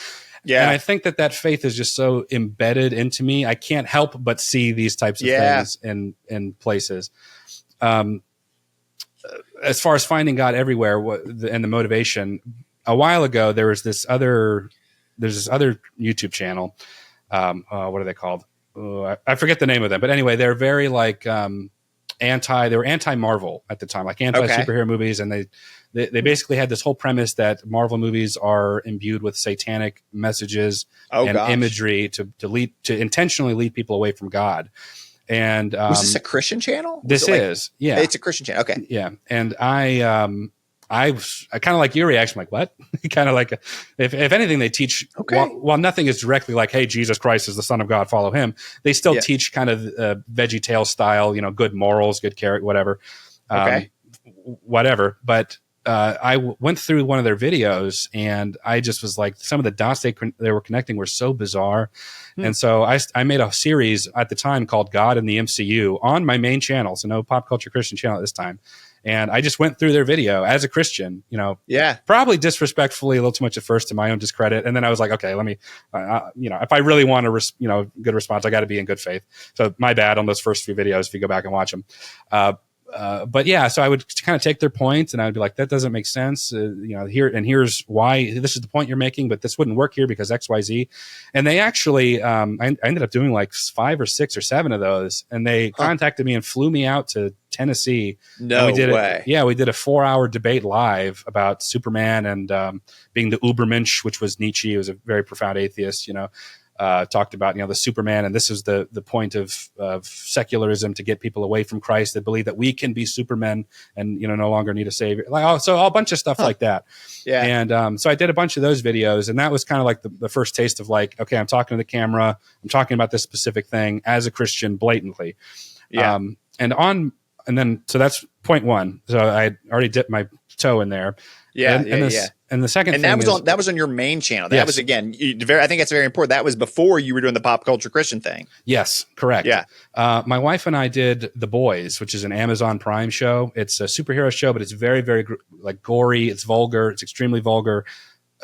Yeah. And I think that faith is just so embedded into me. I can't help but see these types of things in places. As far as finding God everywhere and the motivation, a while ago, there's this other YouTube channel. What are they called? I forget the name of them, but anyway, they're very like they were anti-Marvel at the time, like anti-superhero movies. And they basically had this whole premise that Marvel movies are imbued with satanic messages imagery to intentionally lead people away from God. And was this a Christian channel? Yeah, it's a Christian channel. Okay. Yeah. And I kind of like your reaction, like, what? Kind of like, if anything, they teach, while nothing is directly like, hey, Jesus Christ is the Son of God, follow him. They still teach kind of Veggie Tale style, good morals, good character, whatever. Whatever. But I went through one of their videos and I just was like, some of the dots they were connecting were so bizarre. And so I made a series at the time called God in the MCU on my main channel. So no Pop Culture Christian channel at this time. And I just went through their video as a Christian, probably disrespectfully a little too much at first to my own discredit. And then I was like, okay, let me, if I really want a good response, I got to be in good faith. So my bad on those first few videos, if you go back and watch them. But yeah, so I would kind of take their points and I'd be like, that doesn't make sense. Here's why. This is the point you're making, but this wouldn't work here because X, Y, Z. And they actually, I ended up doing like 5 or 6 or 7 of those. And they contacted me and flew me out to Tennessee. No way. We did a 4-hour debate live about Superman and being the Ubermensch, which was Nietzsche. He was a very profound atheist, talked about, the Superman. And this is the point of secularism, to get people away from Christ, that believe that we can be Supermen and, no longer need a savior. So a bunch of stuff like that. Yeah. And so I did a bunch of those videos, and that was kind of like the first taste of like, okay, I'm talking to the camera. I'm talking about this specific thing as a Christian blatantly. Yeah. So that's point one. So I already dipped my toe in there. Yeah. And the second thing that was on your main channel. That was, again, I think that's very important. That was before you were doing the Pop Culture Christian thing. Yes, correct. Yeah. My wife and I did The Boys, which is an Amazon Prime show. It's a superhero show, but it's very, very like gory. It's vulgar. It's extremely vulgar,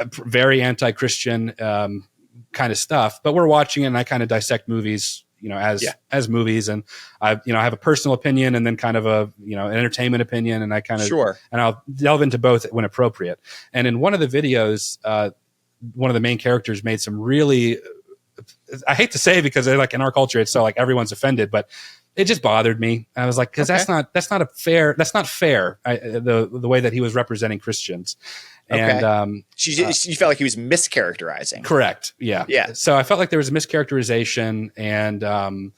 very anti-Christian kind of stuff. But we're watching it, and I kind of dissect movies, as movies. And I have a personal opinion and then kind of a, an entertainment opinion. And I kind of, Sure. and I'll delve into both when appropriate. And in one of the videos, one of the main characters made some really, I hate to say it because they're like in our culture, it's so like everyone's offended, but it just bothered me. I was like, because that's not fair. That's not fair. The way that he was representing Christians. Okay. And you felt like he was mischaracterizing. Correct. Yeah. Yeah. So I felt like there was a mischaracterization, and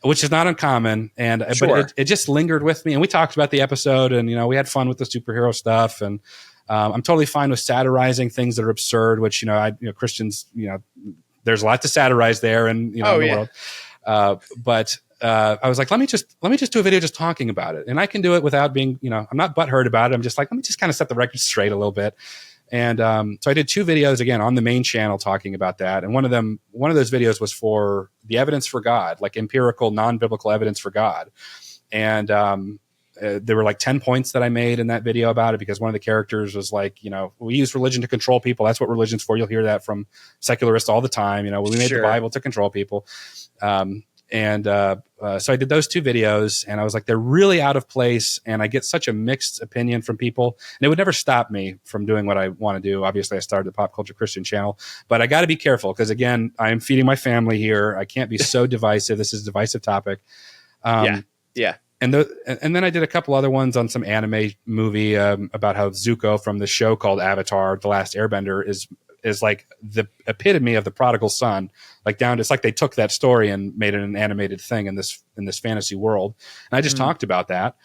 which is not uncommon. And Sure. but it just lingered with me. And we talked about the episode, and we had fun with the superhero stuff. And I'm totally fine with satirizing things that are absurd. Which Christians, there's a lot to satirize there, and in the world. But I was like, let me just do a video just talking about it. And I can do it without being, I'm not butthurt about it. I'm just like, let me just kind of set the record straight a little bit. And so I did 2 videos again on the main channel talking about that. And one of those videos was for the evidence for God, like empirical, non-biblical evidence for God. And there were like 10 points that I made in that video about it, because one of the characters was like, we use religion to control people. That's what religion's for. You'll hear that from secularists all the time. We made the Bible to control people. So I did those 2 videos, and I was like, they're really out of place, and I get such a mixed opinion from people, and it would never stop me from doing what I want to do. Obviously, I started the Pop Culture Christian channel, but I got to be careful because, again, I am feeding my family here. I can't be so divisive. This is a divisive topic. Yeah. And then I did a couple other ones on some anime movie about how Zuko from the show called Avatar: The Last Airbender is like the epitome of the prodigal son, like it's like they took that story and made it an animated thing in this fantasy world. And I just talked about that.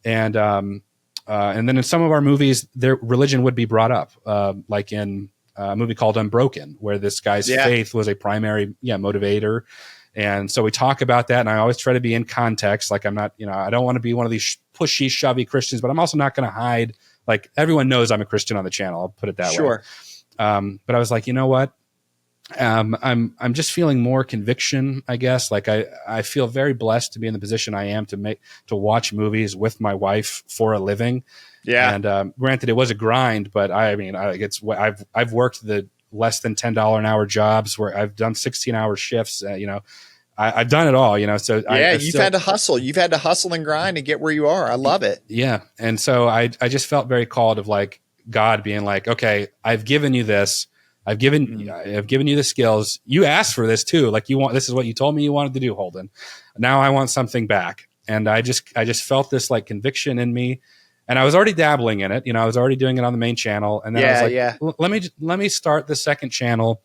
And then in some of our movies, their religion would be brought up, like in a movie called Unbroken, where this guy's faith was a primary motivator. And so we talk about that, and I always try to be in context. Like I'm not, I don't want to be one of these pushy, shovey Christians, but I'm also not going to hide. Like everyone knows I'm a Christian on the channel. I'll put it that way. Sure. But I was like, you know what? I'm just feeling more conviction, I guess. Like I feel very blessed to be in the position I am to watch movies with my wife for a living. Yeah. And granted, it was a grind, but I've worked the less than $10 an hour jobs where I've done 16-hour shifts. I've done it all. So you've had to hustle. You've had to hustle and grind to get where you are. I love it. Yeah, and so I just felt very called of like God being like, okay, I've given you this. I've given you the skills. You asked for this too. Like this is what you told me you wanted to do, Holden. Now I want something back. And I just felt this like conviction in me, and I was already dabbling in it. I was already doing it on the main channel. And then I was like, let me start the second channel.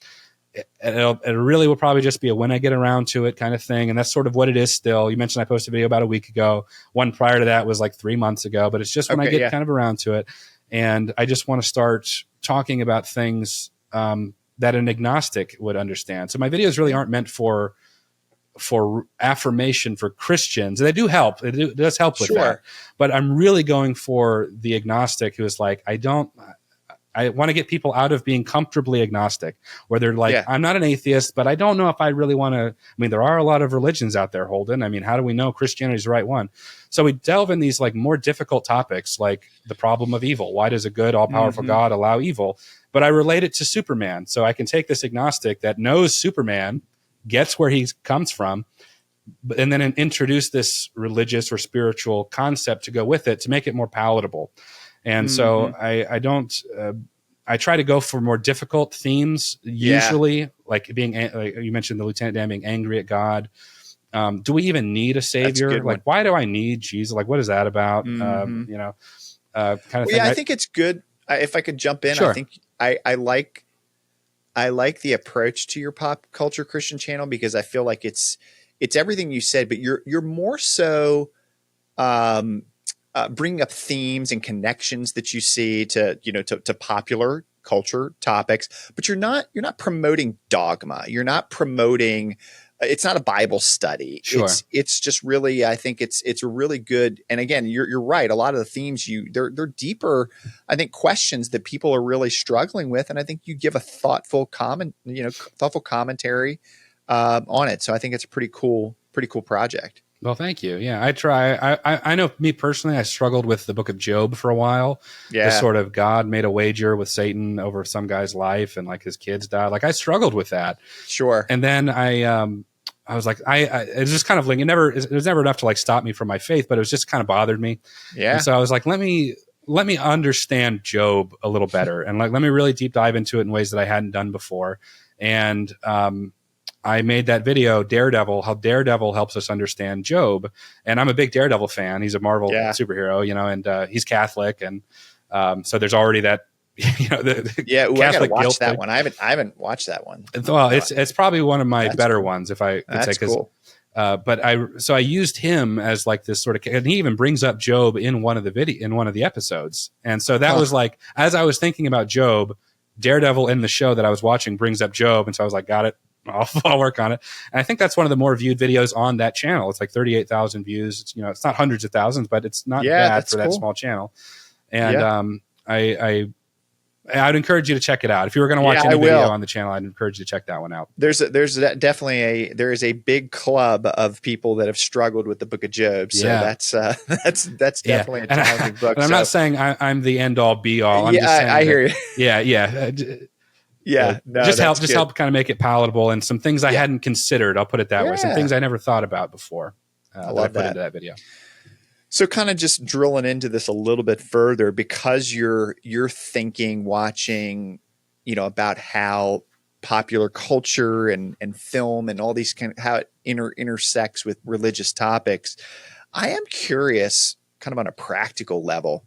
It really will probably just be a when I get around to it kind of thing. And that's sort of what it is still. You mentioned I posted a video about a week ago. One prior to that was like 3 months ago, but it's just when I get kind of around to it. And I just want to start talking about things that an agnostic would understand. So my videos really aren't meant for affirmation for Christians. They do help. It does help with that. But I'm really going for the agnostic who is like, I want to get people out of being comfortably agnostic, where they're like, I'm not an atheist, but I don't know if I really want to. I mean, there are a lot of religions out there, Holden. I mean, how do we know Christianity is the right one? So we delve in these like more difficult topics, like the problem of evil. Why does a good, all-powerful God allow evil? But I relate it to Superman. So I can take this agnostic that knows Superman, gets where he comes from, and then introduce this religious or spiritual concept to go with it to make it more palatable. And so I try to go for more difficult themes, usually like being, like you mentioned the Lieutenant Dan being angry at God. Do we even need a savior? Like, why do I need Jesus? Like, what is that about? Kind of thing. Yeah, I think it's good. If I could jump in, I think I like the approach to your Pop Culture Christian channel, because I feel like it's everything you said, but you're more so, bringing up themes and connections that you see to popular culture topics, but you're not promoting dogma. You're not promoting. It's not a Bible study. Sure. It's just really. I think it's a really good. And again, you're right. A lot of the themes they're deeper. I think questions that people are really struggling with, and I think you give a thoughtful commentary on it. So I think it's a pretty cool project. Well, thank you. Yeah, I try. I know me personally, I struggled with the book of Job for a while. Yeah. The sort of God made a wager with Satan over some guy's life and like his kids died. Like I struggled with that. Sure. And then I I was like, it was just kind of like, it was never enough to like stop me from my faith, but it was just kind of bothered me. Yeah. And so I was like, let me understand Job a little better. And like, let me really deep dive into it in ways that I hadn't done before. And, I made that video, Daredevil, how Daredevil helps us understand Job. And I'm a big Daredevil fan. He's a Marvel superhero, and he's Catholic. And so there's already that, I gotta watch that one. I haven't watched that one. Well, it's probably one of my better ones, if I could say. Cool. But I used him as like this sort of, and he even brings up Job in one of the episodes. And so that was like, as I was thinking about Job, Daredevil in the show that I was watching brings up Job. And so I was like, got it. I'll work on it. And I think that's one of the more viewed videos on that channel. It's like 38,000 views. It's, it's not hundreds of thousands, but it's not bad for that small channel. And I'd encourage you to check it out. If you were going to watch any video on the channel, I'd encourage you to check that one out. There is a big club of people that have struggled with the Book of Job. So that's definitely a challenging book. And I'm not saying I'm the end all be all. I'm just saying I hear you. Just help kind of make it palatable, and some things I hadn't considered. I'll put it that way. Some things I never thought about before. I love that I put into that video. So kind of just drilling into this a little bit further, because you're thinking, watching, about how popular culture and film and all these how it intersects with religious topics. I am curious, kind of on a practical level,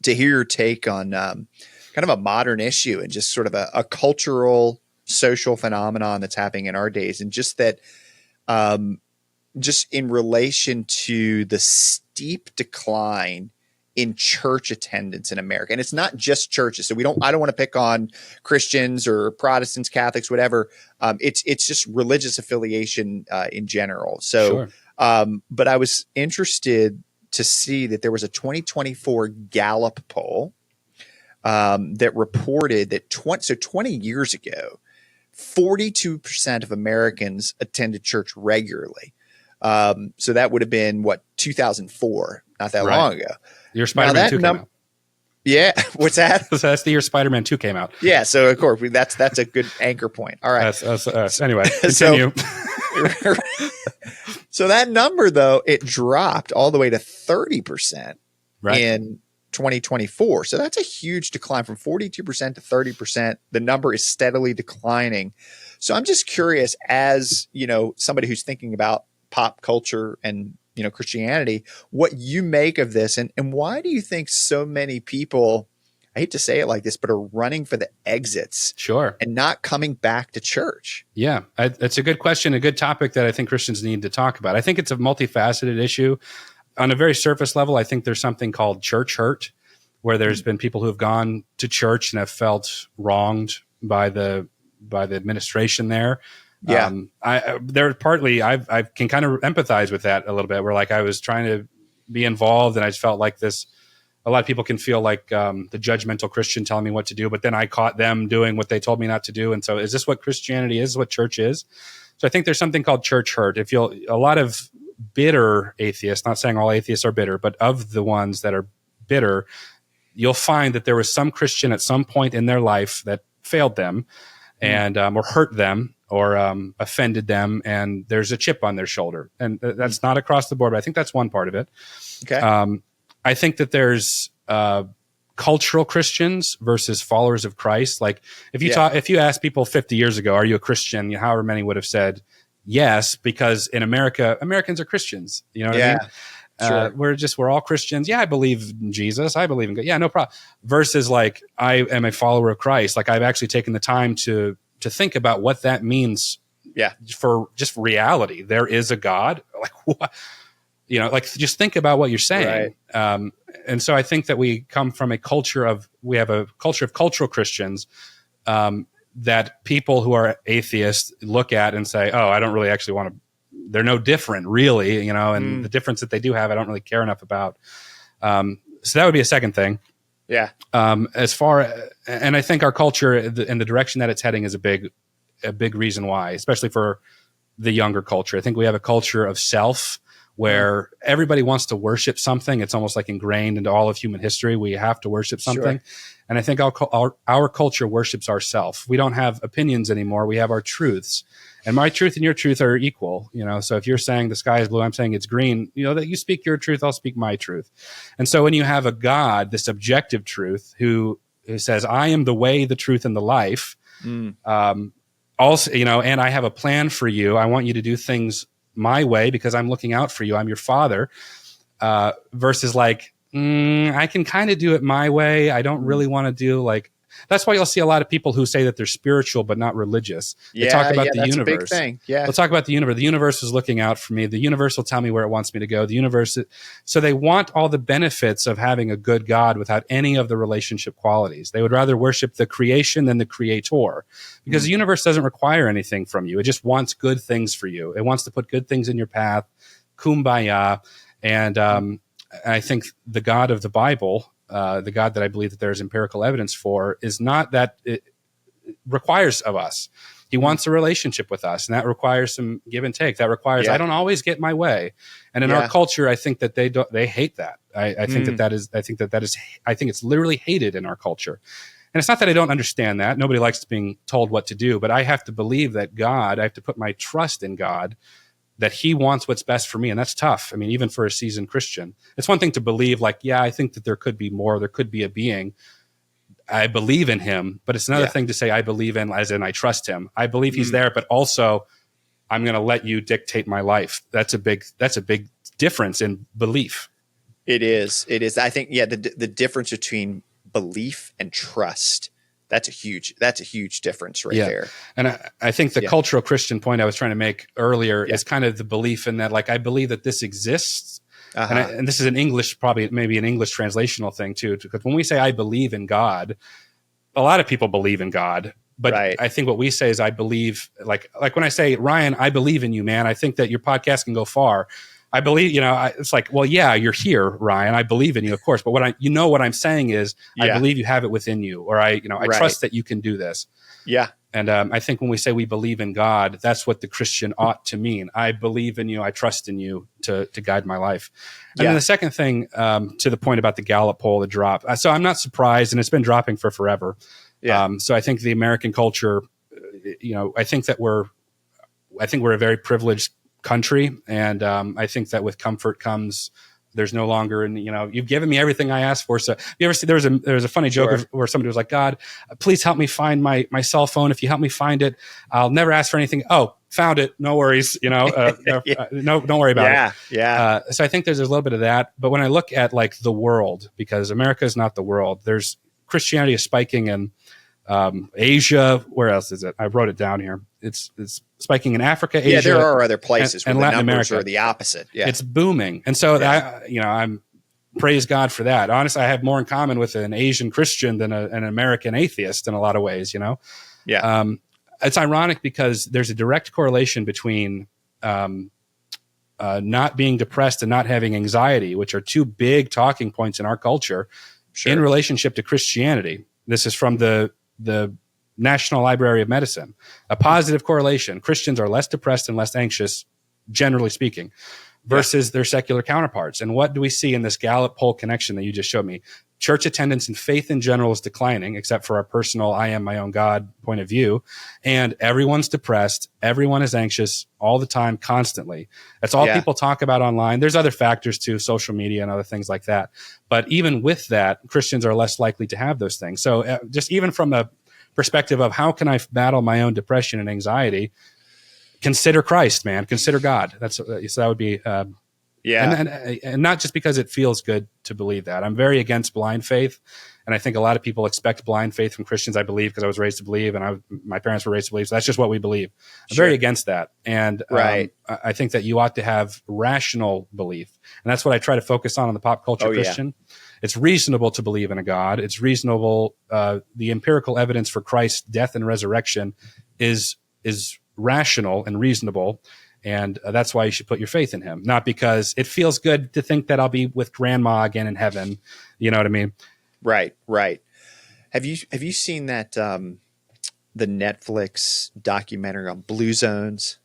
to hear your take on kind of a modern issue and just sort of a cultural, social phenomenon that's happening in our days. And just that, just in relation to the steep decline in church attendance in America. And it's not just churches. So I don't want to pick on Christians or Protestants, Catholics, whatever. It's just religious affiliation in general. So, but I was interested to see that there was a 2024 Gallup poll that reported that 20 years ago, 42% of Americans attended church regularly. So that would have been 2004, not that long ago. Your Spider-Man 2 came out. Yeah. What's that? That's the year Spider-Man 2 came out. Yeah. So of course that's a good anchor point. All right. Anyway, continue. So that number, though, it dropped all the way to 30% in 2024. So that's a huge decline from 42% to 30%. The number is steadily declining. So I'm just curious, as somebody who's thinking about pop culture and Christianity, what you make of this, and why do you think so many people, I hate to say it like this, but are running for the exits, and not coming back to church? Yeah, it's a good question, a good topic that I think Christians need to talk about. I think it's a multifaceted issue. On a very surface level, I think there's something called church hurt, where there's been people who have gone to church and have felt wronged by the administration there. Yeah. I can kind of empathize with that a little bit, where like I was trying to be involved and I just felt like this. A lot of people can feel like the judgmental Christian telling me what to do, but then I caught them doing what they told me not to do. And so is this what Christianity is, what church is? So I think there's something called church hurt. A lot of bitter atheists, not saying all atheists are bitter, but of the ones that are bitter, you'll find that there was some Christian at some point in their life that failed them and or hurt them or offended them, and there's a chip on their shoulder. And that's not across the board, but I think that's one part of it. Okay. I think that there's cultural Christians versus followers of Christ. Like if you ask people 50 years ago, are you a Christian? However many would have said yes, because in America, Americans are Christians. You know what I mean? Sure. We're all Christians. Yeah, I believe in Jesus. I believe in God. Yeah, no problem. Versus like, I am a follower of Christ. Like I've actually taken the time to think about what that means. Yeah. For just reality. There is a God. Like what? Like just think about what you're saying. Right. And so I think that we come from we have a culture of cultural Christians that people who are atheists look at and say, oh, I don't really actually want to, they're no different really, and the difference that they do have, I don't really care enough about. So that would be a second thing. Yeah. And I think our culture and the direction that it's heading is a big reason why, especially for the younger culture. I think we have a culture of self where everybody wants to worship something. It's almost like ingrained into all of human history. We have to worship something. Sure. And I think our culture worships ourselves. We don't have opinions anymore. We have our truths. And my truth and your truth are equal. So if you're saying the sky is blue, I'm saying it's green, that you speak your truth, I'll speak my truth. And so when you have a God, this objective truth who says, I am the way, the truth, and the life, also, and I have a plan for you. I want you to do things my way because I'm looking out for you. I'm your father, versus like, I can kind of do it my way. I don't really want to do like, that's why you'll see a lot of people who say that they're spiritual but not religious. They talk about the universe. A big thing. Yeah. They'll talk about the universe. The universe is looking out for me. The universe will tell me where it wants me to go. The universe. So they want all the benefits of having a good God without any of the relationship qualities. They would rather worship the creation than the creator, because the universe doesn't require anything from you. It just wants good things for you. It wants to put good things in your path. Kumbaya. And I think the God of the Bible, the God that I believe that there's empirical evidence for, is not that it requires of us. He wants a relationship with us, and that requires some give and take. That requires, I don't always get my way. And in our culture, I think that they hate that. I think I think it's literally hated in our culture. And it's not that I don't understand that. Nobody likes being told what to do, but I have to believe that I have to put my trust in God, that he wants what's best for me. And that's tough. I mean, even for a seasoned Christian, it's one thing to believe like, I think that there could be more, there could be a being. I believe in him, but it's another thing to say, I believe in, as in I trust him. I believe he's there, but also I'm going to let you dictate my life. That's a big difference in belief. It is. I think, the difference between belief and trust, that's a huge difference right there. And I think the cultural Christian point I was trying to make earlier is kind of the belief in that, like, I believe that this exists. And this is an English, probably maybe an English translational thing too, because when we say I believe in God, a lot of people believe in God, but I think what we say is I believe, like when I say, Ryan, I believe in you, man. I think that your podcast can go far. I believe, it's like, well, yeah, you're here, Ryan. I believe in you, of course. But what I'm saying is, I believe you have it within you, or I trust that you can do this. Yeah. And I think when we say we believe in God, that's what the Christian ought to mean. I believe in you. I trust in you to guide my life. And then the second thing, to the point about the Gallup poll, the drop. So I'm not surprised, and it's been dropping for forever. Yeah. So I think the American culture, I think we're a very privileged country, and I think that with comfort comes, there's no longer, and you've given me everything I asked for. So you ever see, there was a funny joke where somebody was like, God, please help me find my cell phone. If you help me find it, I'll never ask for anything. Oh, found it. No worries. No, don't worry about it. Yeah. So I think there's a little bit of that. But when I look at like the world, because America is not the world, there's Christianity is spiking in Asia. Where else is it? I wrote it down here. It's spiking in Africa, Asia. Yeah, there are other places and where Latin the numbers America are the opposite. Yeah, it's booming, and so I'm praise God for that. Honestly, I have more in common with an Asian Christian than an American atheist in a lot of ways. Yeah. It's ironic because there's a direct correlation between not being depressed and not having anxiety, which are two big talking points in our culture, in relationship to Christianity. This is from the National Library of Medicine. A positive correlation. Christians are less depressed and less anxious, generally speaking, versus their secular counterparts. And what do we see in this Gallup poll connection that you just showed me? Church attendance and faith in general is declining, except for our personal I am my own God point of view. And everyone's depressed. Everyone is anxious all the time, constantly. That's all people talk about online. There's other factors too, social media and other things like that. But even with that, Christians are less likely to have those things. So just even from a perspective of how can I battle my own depression and anxiety, consider Christ, man. Consider God. So that would be, and not just because it feels good to believe that. I'm very against blind faith, and I think a lot of people expect blind faith from Christians. I believe because I was raised to believe, and my parents were raised to believe. So that's just what we believe. I'm very against that, and I think that you ought to have rational belief, and that's what I try to focus on the pop culture Christian. It's reasonable to believe in a God. It's reasonable. The empirical evidence for Christ's death and resurrection is rational and reasonable. And that's why you should put your faith in him, not because it feels good to think that I'll be with grandma again in heaven. You know what I mean? Right. Have you seen that, the Netflix documentary on blue zones?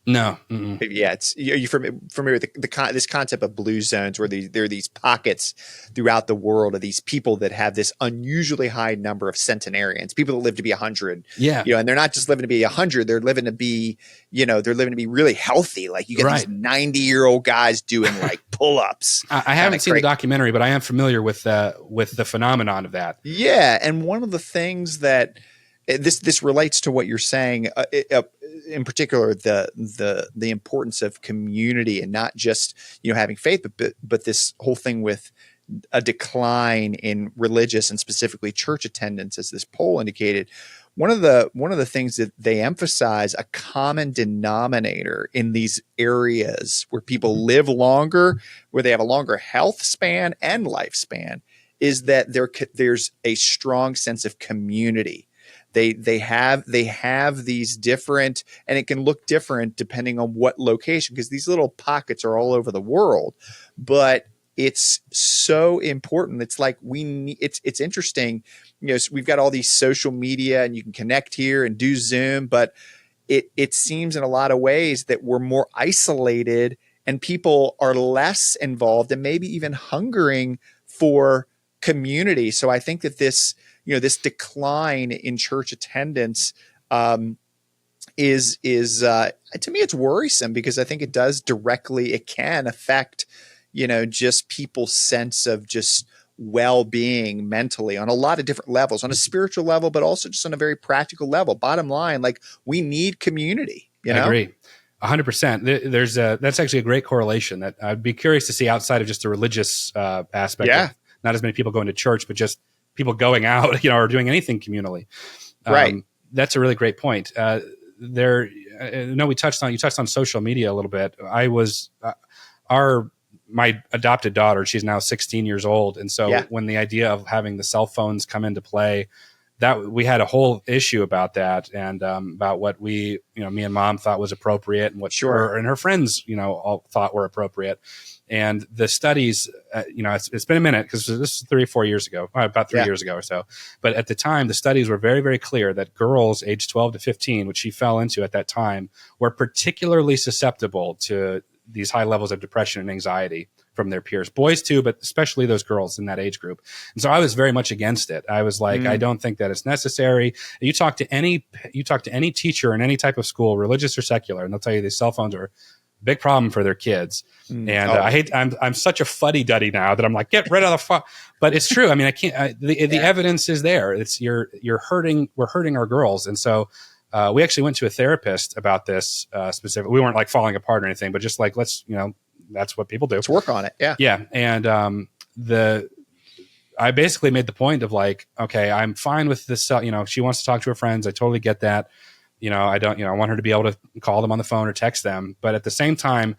No. Mm-mm. Yeah, it's are you familiar with this concept of blue zones, where there are these pockets throughout the world of these people that have this unusually high number of centenarians, people that live to be 100. Yeah. And they're not just living to be 100; they're living to be, they're living to be really healthy. Like you get these 90-year-old guys doing like pull-ups. I haven't seen the documentary, but I am familiar with the phenomenon of that. Yeah, and one of the things that this relates to what you're saying, in particular, the importance of community, and not just having faith, but this whole thing with a decline in religious and specifically church attendance, as this poll indicated. One of the things that they emphasize, a common denominator in these areas where people live longer, where they have a longer health span and lifespan, is that there's a strong sense of community. They have these different, and it can look different depending on what location, because these little pockets are all over the world, but it's so important. It's like it's interesting. So we've got all these social media, and you can connect here and do Zoom, but it seems in a lot of ways that we're more isolated, and people are less involved, and maybe even hungering for community. So I think that this decline in church attendance is to me, it's worrisome, because I think it can affect just people's sense of just well-being mentally on a lot of different levels, on a spiritual level, but also just on a very practical level. Bottom line, like, we need community. I agree 100%. That's actually a great correlation that I'd be curious to see outside of just the religious aspect. Yeah. Not as many people going to church, but just people going out, or doing anything communally. Right. That's a really great point. You touched on social media a little bit. My adopted daughter, she's now 16 years old. And so when the idea of having the cell phones come into play, that we had a whole issue about that, and about what me and mom thought was appropriate, and what her and her friends, all thought were appropriate. And the studies, it's been a minute, because this is 3 or 4 years ago, about 3 years ago or so. But at the time, the studies were very, very clear that girls aged 12 to 15, which she fell into at that time, were particularly susceptible to these high levels of depression and anxiety from their peers. Boys too, but especially those girls in that age group. And so I was very much against it. I was like, I don't think that it's necessary. You talk to any teacher in any type of school, religious or secular, and they'll tell you these cell phones are a big problem for their kids. I'm such a fuddy-duddy now that I'm like, get rid of the phone. But it's true. I mean, I can't, the evidence is there. It's we're hurting our girls. And so we actually went to a therapist about this specific. We weren't like falling apart or anything, but just like, that's what people do. Let's work on it. Yeah. Yeah. And I basically made the point of like, okay, I'm fine with this. She wants to talk to her friends. I totally get that. I want her to be able to call them on the phone or text them. But at the same time,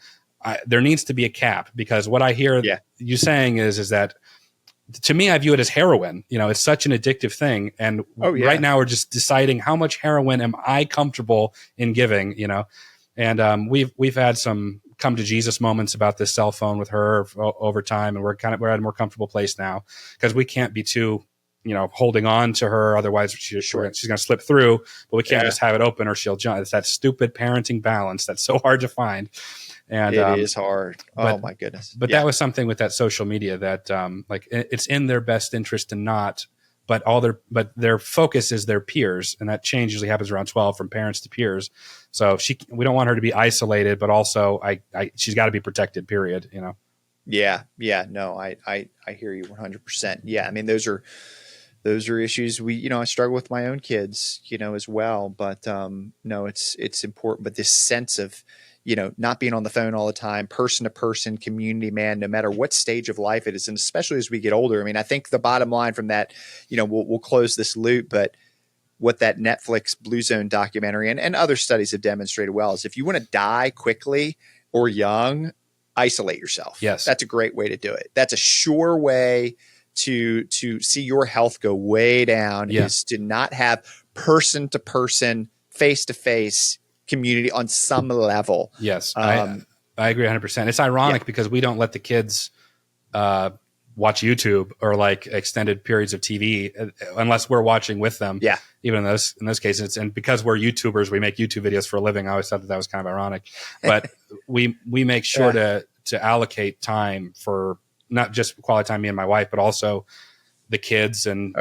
there needs to be a cap, because what I hear you saying is that, to me, I view it as heroin. It's such an addictive thing. And right now we're just deciding how much heroin am I comfortable in giving, and we've had some come to Jesus moments about this cell phone with her over time. And we're at a more comfortable place now, because we can't be too, holding on to her. Otherwise she's going to slip through, but we can't just have it open or she'll jump. It's that stupid parenting balance that's so hard to find. And it is hard. Oh my goodness. But that was something with that social media that, like, it's in their best interest to not, but their focus is their peers. And that change usually happens around 12 from parents to peers. So we don't want her to be isolated, but also she's got to be protected, period. Yeah. Yeah. No, I hear you 100%. Yeah. I mean, those are issues I struggle with my own kids, as well, but, no, it's important. But this sense of, not being on the phone all the time, person to person, community, man, no matter what stage of life it is. And especially as we get older, I mean, I think the bottom line from that, we'll close this loop, but what that Netflix Blue Zone documentary and other studies have demonstrated well is, if you want to die quickly or young, isolate yourself. Yes. That's a great way to do it. That's a sure way to see your health go way down, is to not have person to person, face to face community on some level. Yes. I agree 100%. It's ironic because we don't let the kids watch YouTube or like extended periods of TV unless we're watching with them. Yeah. Even in those cases. And because we're YouTubers, we make YouTube videos for a living. I always thought that was kind of ironic, but we make sure to allocate time for not just quality time, me and my wife, but also the kids. And,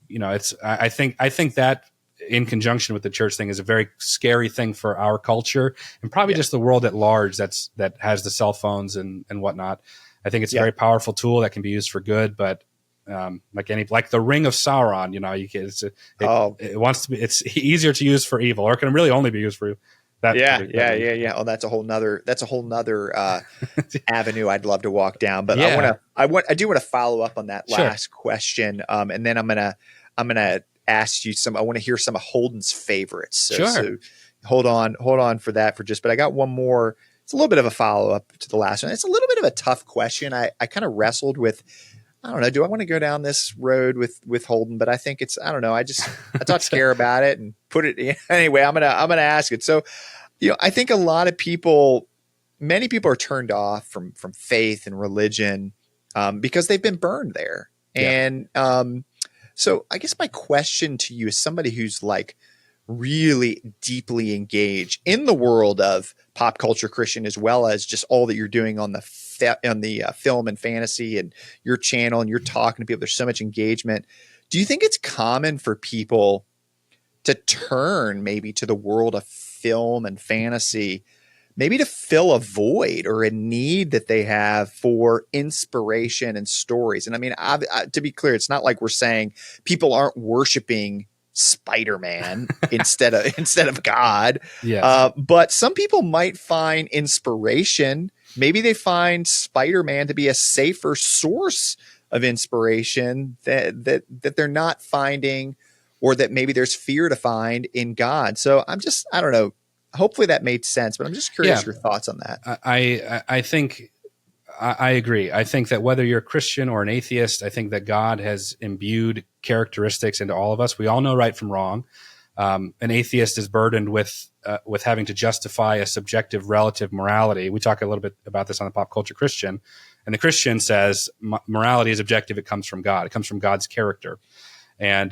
you know, I think that in conjunction with the church thing is a very scary thing for our culture and probably just the world at large that has the cell phones and whatnot. I think it's a very powerful tool that can be used for good, but like the Ring of Sauron, you know, it wants to be, it's easier to use for evil, or it can really only be used for that. Yeah. Oh, that's a whole nother avenue I'd love to walk down. But I do want to follow up on that last question. And then I'm gonna ask you I want to hear some of Holden's favorites. So hold on for that but I got one more. It's a little bit of a follow up to the last one. It's a little bit of a tough question. I kind of wrestled with, I don't know, do I want to go down this road with Holden? But I think I don't know. I thought to care about it and put it anyway. I'm gonna ask it. So, you know, I think many people are turned off from faith and religion because they've been burned there. And so I guess my question to you is somebody who's like really deeply engaged in the world of pop culture Christian, as well as just all that you're doing on the film and fantasy and your channel, and you're talking to people. There's so much engagement. Do you think it's common for people to turn maybe to the world of film and fantasy, maybe to fill a void or a need that they have for inspiration and stories? And I mean, to be clear, it's not like we're saying people aren't worshiping Spider-Man instead of God. But some people might find inspiration. Maybe they find Spider-Man to be a safer source of inspiration that they're not finding, or that maybe there's fear to find in God. So I don't know. Hopefully that made sense, but I'm just curious your thoughts on that. I think I agree. I think that whether you're a Christian or an atheist, I think that God has imbued characteristics into all of us. We all know right from wrong. An atheist is burdened with having to justify a subjective relative morality. We talk a little bit about this on the Pop Culture Christian, and the Christian says morality is objective. It comes from God. It comes from God's character. And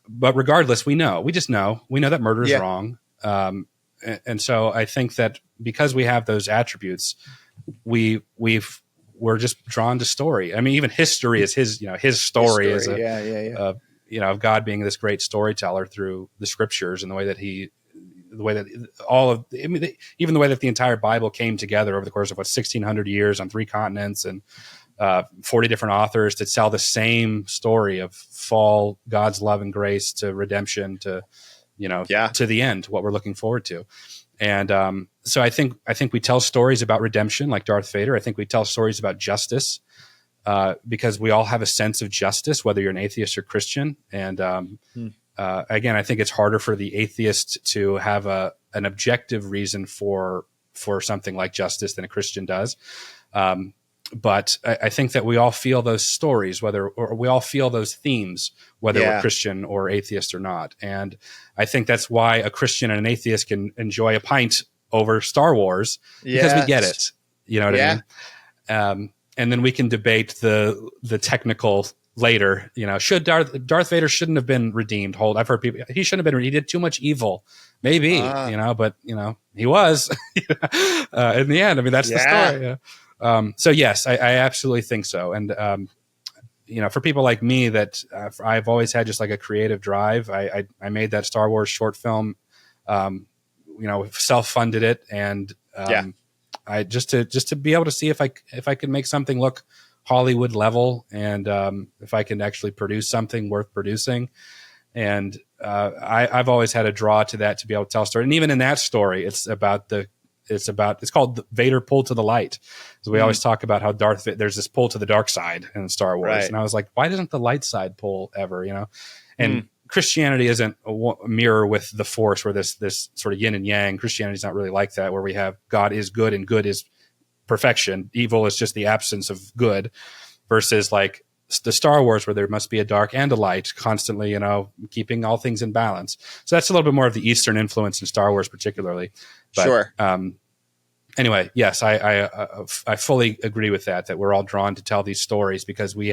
but regardless, we know that murder is wrong. And so I think that because we have those attributes, we're just drawn to story. I mean, even history is his story is of God being this great storyteller through the scriptures, and the way that even the way that the entire Bible came together over the course of 1,600 years on 3 continents and 40 different authors to tell the same story of fall, God's love and grace, to redemption, to to the end, what we're looking forward to. And so I think we tell stories about redemption, like Darth Vader. I think we tell stories about justice because we all have a sense of justice, whether you're an atheist or Christian. And again, I think it's harder for the atheist to have an objective reason for something like justice than a Christian does. But I think that we all feel those stories, or we all feel those themes, whether we're Christian or atheist or not. And I think that's why a Christian and an atheist can enjoy a pint over Star Wars, because we get it. You know what I mean? And then we can debate the technical later. You know, should Darth Vader shouldn't have been redeemed? I've heard people, he shouldn't have been. He did too much evil. Maybe, but he was in the end. I mean, that's the story. Yeah. So yes, I absolutely think so. And, for people like me that I've always had just like a creative drive. I made that Star Wars short film, self-funded it. And, I just to be able to see if I could make something look Hollywood level, and, if I can actually produce something worth producing. And, I've always had a draw to that, to be able to tell a story. And even in that story, it's called Vader Pull to the Light. So we always talk about how there's this pull to the dark side in Star Wars. Right. And I was like, why doesn't the light side pull ever, And Christianity isn't a mirror with the Force, where this sort of yin and yang. Christianity is not really like that, where we have God is good and good is perfection. Evil is just the absence of good, versus like the Star Wars, where there must be a dark and a light constantly, keeping all things in balance. So that's a little bit more of the Eastern influence in Star Wars, particularly. But, sure. anyway, yes, I fully agree with that. That we're all drawn to tell these stories because we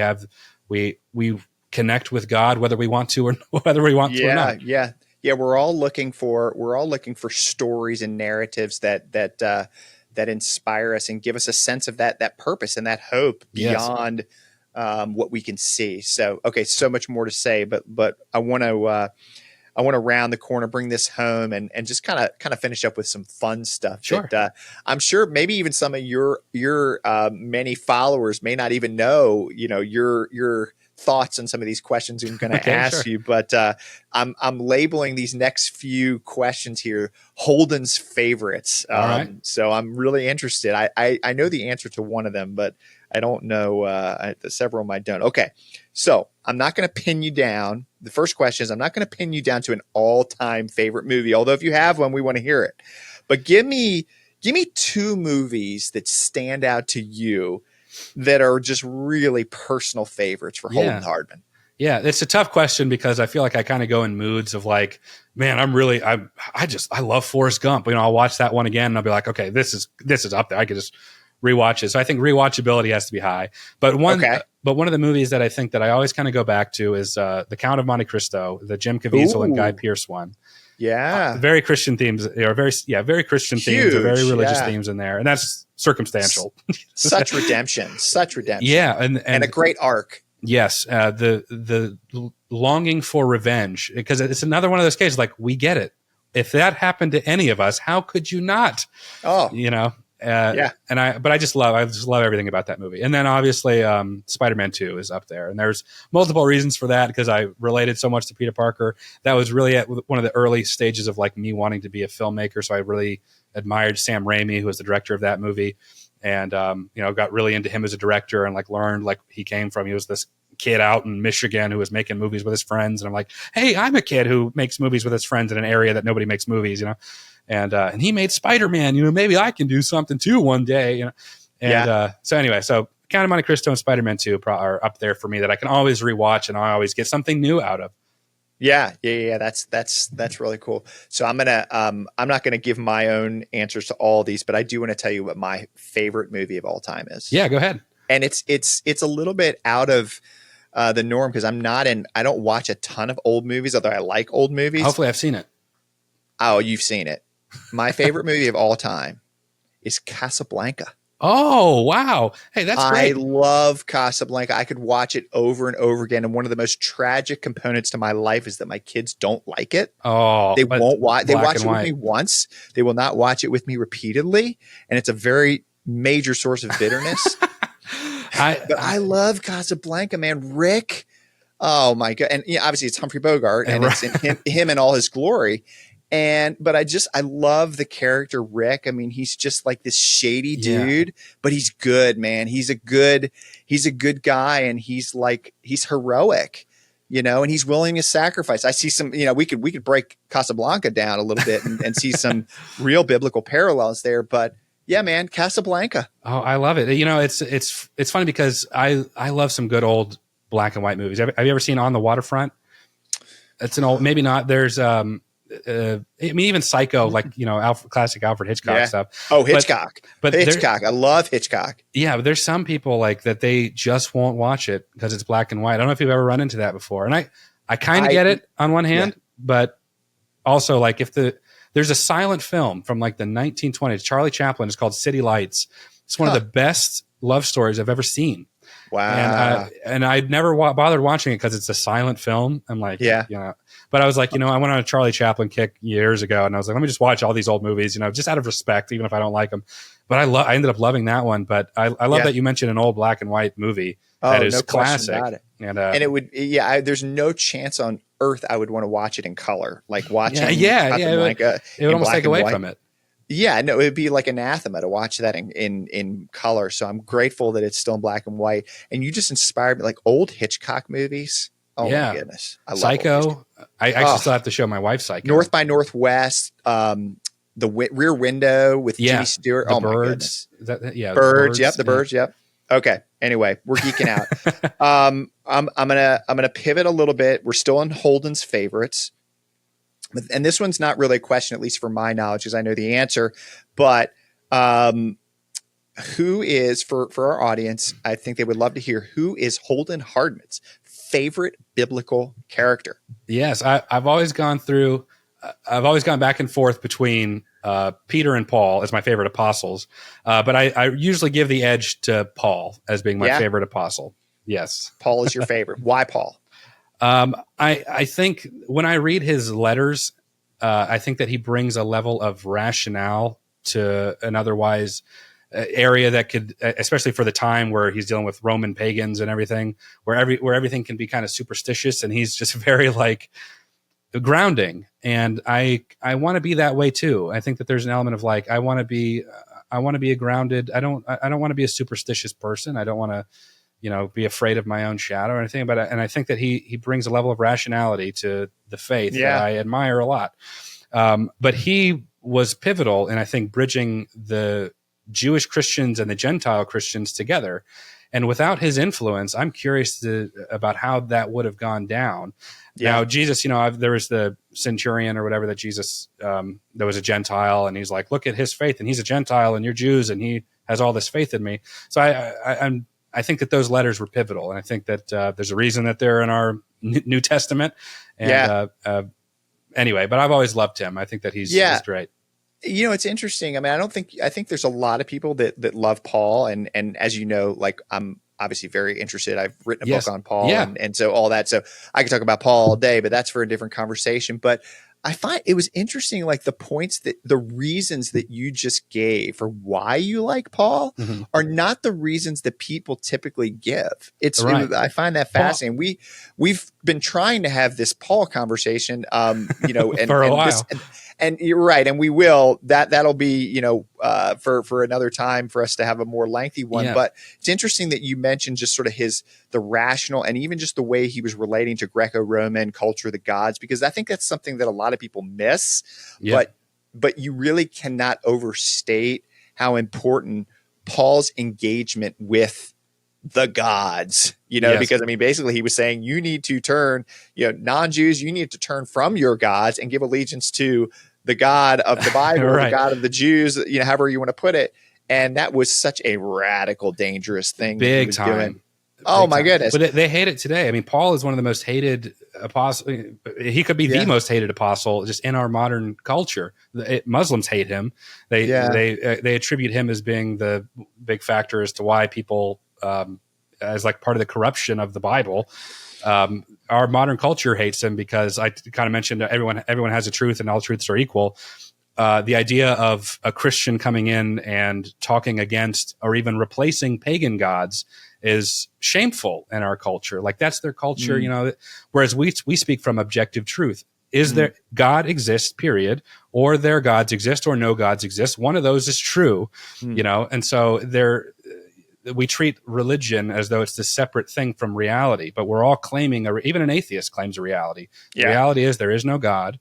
connect with God whether we want to or whether we want to or not. Yeah. We're all looking for stories and narratives that inspire us and give us a sense of that purpose and that hope beyond what we can see. So, okay, so much more to say, but I want to round the corner, bring this home, and just kind of finish up with some fun stuff. Sure. That I'm sure maybe even some of your many followers may not even know, your thoughts on some of these questions I'm going to ask you. But I'm labeling these next few questions here Holden's favorites. All right. So I'm really interested. I know the answer to one of them, but I don't know several of them I don't. Okay, so I'm not going to pin you down. The first question is I'm not going to pin you down to an all-time favorite movie, although if you have one, we want to hear it. But give me 2 movies that stand out to you that are just really personal favorites for Holden Hardman. Yeah, it's a tough question because I feel like I kind of go in moods of like, man, I love Forrest Gump. I'll watch that one again and I'll be like, okay, this is up there. I could just rewatch it. So I think rewatchability has to be high. But one of the movies that I think that I always kind of go back to is The Count of Monte Cristo, the Jim Caviezel and Guy Pearce one. Yeah. Very Christian themes are very Christian themes or very religious themes in there. And that's circumstantial. Such redemption. Yeah. And a great arc. Yes. The longing for revenge, because it's another one of those cases, like we get it. If that happened to any of us, how could you not? Oh, And I just love everything about that movie. And then obviously Spider-Man 2 is up there. And there's multiple reasons for that because I related so much to Peter Parker. That was really at one of the early stages of like me wanting to be a filmmaker. So I really admired Sam Raimi, who was the director of that movie. And, got really into him as a director and like learned like he was this kid out in Michigan who was making movies with his friends. And I'm like, hey, I'm a kid who makes movies with his friends in an area that nobody makes movies, And he made Spider-Man, maybe I can do something too one day, So anyway, Count of Monte Cristo and Spider-Man 2 are up there for me that I can always rewatch and I always get something new out of. Yeah. That's really cool. So I'm not gonna give my own answers to all these, but I do want to tell you what my favorite movie of all time is. Yeah, go ahead. And it's a little bit out of the norm because I don't watch a ton of old movies, although I like old movies. Hopefully I've seen it. Oh, you've seen it. My favorite movie of all time is Casablanca. Oh, wow. Hey, that's great. I love Casablanca. I could watch it over and over again. And one of the most tragic components to my life is that my kids don't like it. Oh, they won't watch. They watch it with me once. They will not watch it with me repeatedly. And it's a very major source of bitterness. But I love Casablanca, man. Rick. Oh my God. And obviously it's Humphrey Bogart and it's in him in all his glory. But I love the character Rick. I mean, he's just like this shady dude, but he's good, man. He's a good guy. And he's heroic, and he's willing to sacrifice. I see some, we could break Casablanca down a little bit and see some real biblical parallels there, but yeah, man, Casablanca. Oh, I love it. It's funny because I love some good old black and white movies. Have you ever seen On the Waterfront? It's an old, maybe not. There's, even Psycho, classic Alfred Hitchcock stuff. Oh, Hitchcock. But Hitchcock. I love Hitchcock. Yeah, but there's some people like that they just won't watch it because it's black and white. I don't know if you've ever run into that before. And I kind of get it on one hand, but also like there's a silent film from like the 1920s, Charlie Chaplin. It's called City Lights. It's one of the best love stories I've ever seen. Wow. And I'd never bothered watching it because it's a silent film. I'm like, but I was like, I went on a Charlie Chaplin kick years ago and I was like, let me just watch all these old movies, just out of respect, even if I don't like them. But I ended up loving that one. But I love that you mentioned an old black and white movie that is classic. About it. And it would, there's no chance on earth I would want to watch it in color. Like watching it would almost take away from it. Yeah, no, it would be like anathema to watch that in color. So I'm grateful that it's still in black and white. And you just inspired me, like old Hitchcock movies. Oh my goodness, I love Psycho. I actually still have to show my wife Psycho. North by Northwest, the Rear Window with Jimmy Stewart. The Birds. My goodness, Birds. Yep, the Birds. Yep. Okay. Anyway, we're geeking out. I'm gonna pivot a little bit. We're still in Holden's favorites. And this one's not really a question, at least for my knowledge, because I know the answer. But Um, who is for our audience? I think they would love to hear who is Holden Hardman's favorite biblical character. Yes, I've always gone through. I've always gone back and forth between Peter and Paul as my favorite apostles, but I usually give the edge to Paul as being my favorite apostle. Yes, Paul is your favorite. Why Paul? I think when I read his letters, I think that he brings a level of rationale to an otherwise area that could, especially for the time where he's dealing with Roman pagans and everything, where everything can be kind of superstitious, and he's just very like grounding. And I want to be that way too. I think that there's an element of like I want to be a grounded. I don't want to be a superstitious person. I don't want to be afraid of my own shadow or anything. But and I think that he brings a level of rationality to the faith that I admire a lot. But he was pivotal in, I think, bridging the Jewish Christians and the Gentile Christians together. And without his influence, I'm curious about how that would have gone down. Yeah. Now, Jesus, there was the centurion or whatever that Jesus, that was a Gentile, and he's like, look at his faith, and he's a Gentile, and you're Jews, and he has all this faith in me. So I think that those letters were pivotal, and I think that there's a reason that they're in our New Testament. And anyway, but I've always loved him. I think that he's great. It's interesting. I mean, I think there's a lot of people that love Paul, and as you know, like I'm obviously very interested. I've written a book on Paul and so all that. So I could talk about Paul all day, but that's for a different conversation. But I find it was interesting, like the reasons that you just gave for why you like Paul are not the reasons that people typically give. I find that fascinating. We've been trying to have this Paul conversation, and for a while. And you're right, and we will. That'll be, for another time for us to have a more lengthy one. Yeah. But it's interesting that you mentioned just sort of the rational and even just the way he was relating to Greco-Roman culture, the gods, because I think that's something that a lot of people miss. Yeah. But you really cannot overstate how important Paul's engagement with the gods, because I mean, basically he was saying you need to turn, non-Jews, you need to turn from your gods and give allegiance to the God of the Bible, right. The God of the Jews, however you want to put it. And that was such a radical, dangerous thing. Big time. Doing. Oh my goodness. But they hate it today. I mean, Paul is one of the most hated apostles. He could be the most hated apostle just in our modern culture. Muslims hate him. They attribute him as being the big factor as to why people, as like part of the corruption of the Bible. Our modern culture hates him because I kind of mentioned everyone has a truth and all truths are equal. The idea of a Christian coming in and talking against or even replacing pagan gods is shameful in our culture. Like that's their culture, whereas we speak from objective truth. Is there God exists, period, or their gods exist or no gods exist? One of those is true, and so we treat religion as though it's this separate thing from reality, but we're all claiming, even an atheist claims a reality. The reality is there is no God.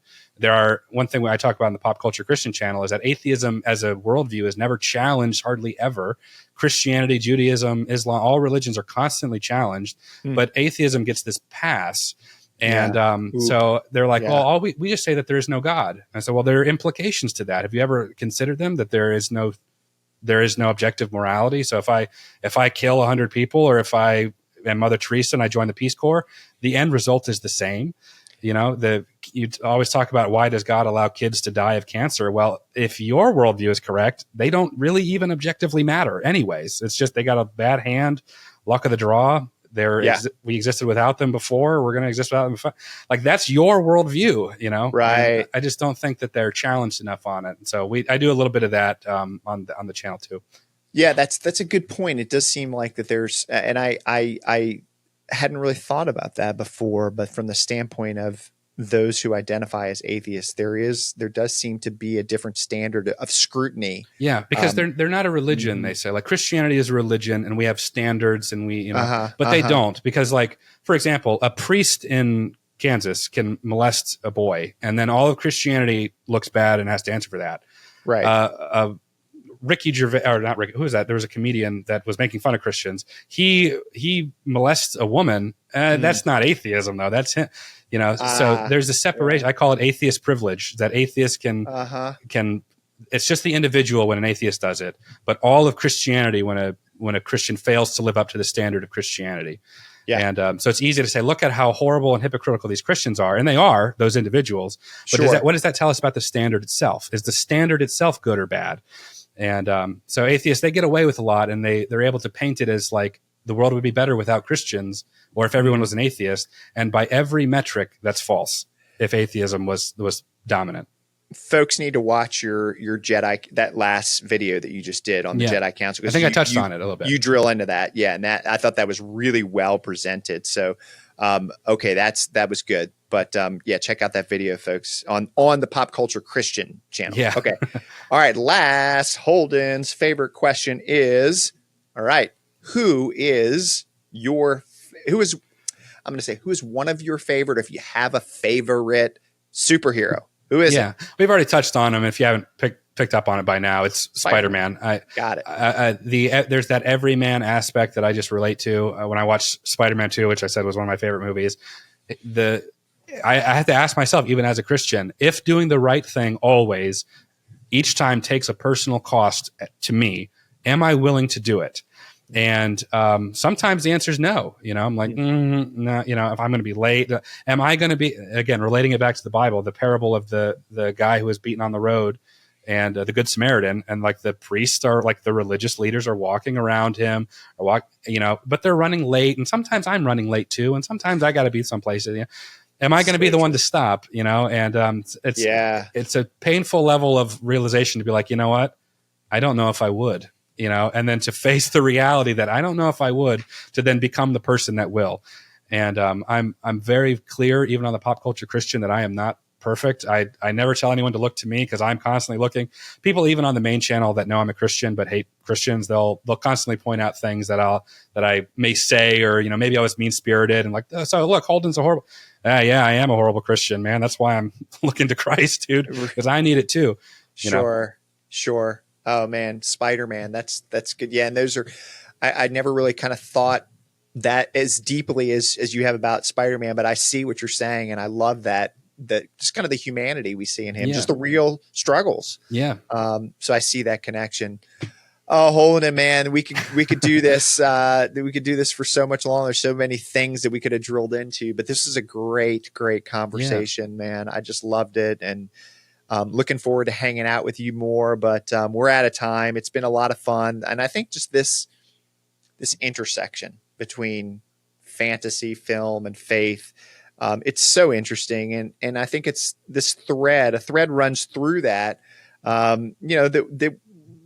One thing I talk about in the Pop Culture Christian channel is that atheism as a worldview is never challenged hardly ever. Christianity, Judaism, Islam, all religions are constantly challenged, but atheism gets this pass. And so they're like, well, we just say that there is no God. And I said, well, there are implications to that. Have you ever considered them, that there is no objective morality? So if I kill 100 people, or if I am Mother Teresa and I join the Peace Corps, the end result is the same. You always talk about, why does God allow kids to die of cancer? Well, if your worldview is correct, they don't really even objectively matter anyways. It's just they got a bad hand, luck of the draw. We existed without them before. We're going to exist without them. Like that's your worldview, Right. And I just don't think that they're challenged enough on it. And so I do a little bit of that on the channel too. Yeah, that's a good point. It does seem like that there's, and I hadn't really thought about that before, but from the standpoint of those who identify as atheists, there does seem to be a different standard of scrutiny. Yeah, because they're not a religion. They say, like, Christianity is a religion, and we have standards, and but they don't, because, like, for example, a priest in Kansas can molest a boy, and then all of Christianity looks bad and has to answer for that. Right. Ricky Gervais, or not Ricky, who was that? There was a comedian that was making fun of Christians. He molests a woman. That's not atheism, though. That's him. So there's a separation. I call it atheist privilege, that atheists can it's just the individual when an atheist does it, but all of Christianity when a Christian fails to live up to the standard of Christianity. Yeah. And so it's easy to say, look at how horrible and hypocritical these Christians are. And they are, those individuals. But what does that tell us about the standard itself? Is the standard itself good or bad? And so atheists, they get away with a lot, and they're able to paint it as like the world would be better without Christians, or if everyone was an atheist. And by every metric, that's false if atheism was dominant. Folks need to watch your Jedi, that last video that you just did on the Jedi Council. I think I touched on it a little bit. You drill into that. Yeah. And I thought that was really well presented. So, okay, that was good. But check out that video, folks, on the Pop Culture Christian channel. Yeah. Okay. All right. Last, Holden's favorite question is, all right, who is one of your favorite, if you have a favorite superhero? Who is it? We've already touched on him. If you haven't picked up on it by now, it's Spider-Man. Got it. There's that everyman aspect that I just relate to when I watch Spider-Man 2, which I said was one of my favorite movies. I have to ask myself, even as a Christian, if doing the right thing always, each time takes a personal cost to me, am I willing to do it? And sometimes the answer is no. I'm like, no. If I'm going to be late, am I going to be, again, relating it back to the Bible, the parable of the guy who was beaten on the road and the Good Samaritan, and like the priests are like the religious leaders are walking around him, but they're running late, and sometimes I'm running late too, and sometimes I got to be someplace. Am I going to be the one to stop? And it's a painful level of realization to be like, you know what, I don't know if I would. And then to face the reality that I don't know if I would, to then become the person that will. And I'm very clear, even on the Pop Culture Christian, that I am not perfect. I never tell anyone to look to me, because I'm constantly looking. People even on the main channel that know I'm a Christian but hate Christians, they'll constantly point out things that I may say, or maybe I was mean spirited and like, oh, so look, Holden's a horrible. Yeah, I am a horrible Christian, man. That's why I'm looking to Christ, dude, because I need it too. Sure. Oh man, Spider-Man. That's good. Yeah. And those are, I never really kind of thought that as deeply as you have about Spider-Man, but I see what you're saying. And I love that just kind of the humanity we see in him, just the real struggles. Yeah. So I see that connection. Oh, Holden, man, we could do this. We could do this for so much longer. There's so many things that we could have drilled into, but this is a great conversation, man. I just loved it. And looking forward to hanging out with you more, but we're out of time. It's been a lot of fun. And I think just this intersection between fantasy, film, and faith, it's so interesting. And I think it's this thread, a thread runs through that, that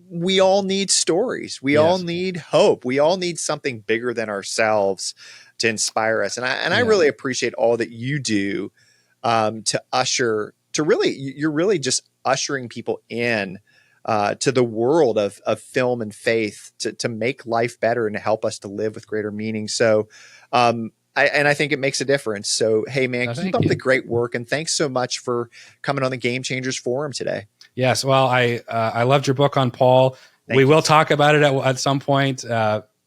we all need stories. We all need hope. We all need something bigger than ourselves to inspire us. And I really appreciate all that you do to usher, you're really just ushering people in to the world of film and faith to make life better and to help us to live with greater meaning. So, I think it makes a difference. So, hey man, keep up the great work. And thanks so much for coming on the Game Changers Forum today. Yes. Well, I loved your book on Paul. We will talk about it at some point.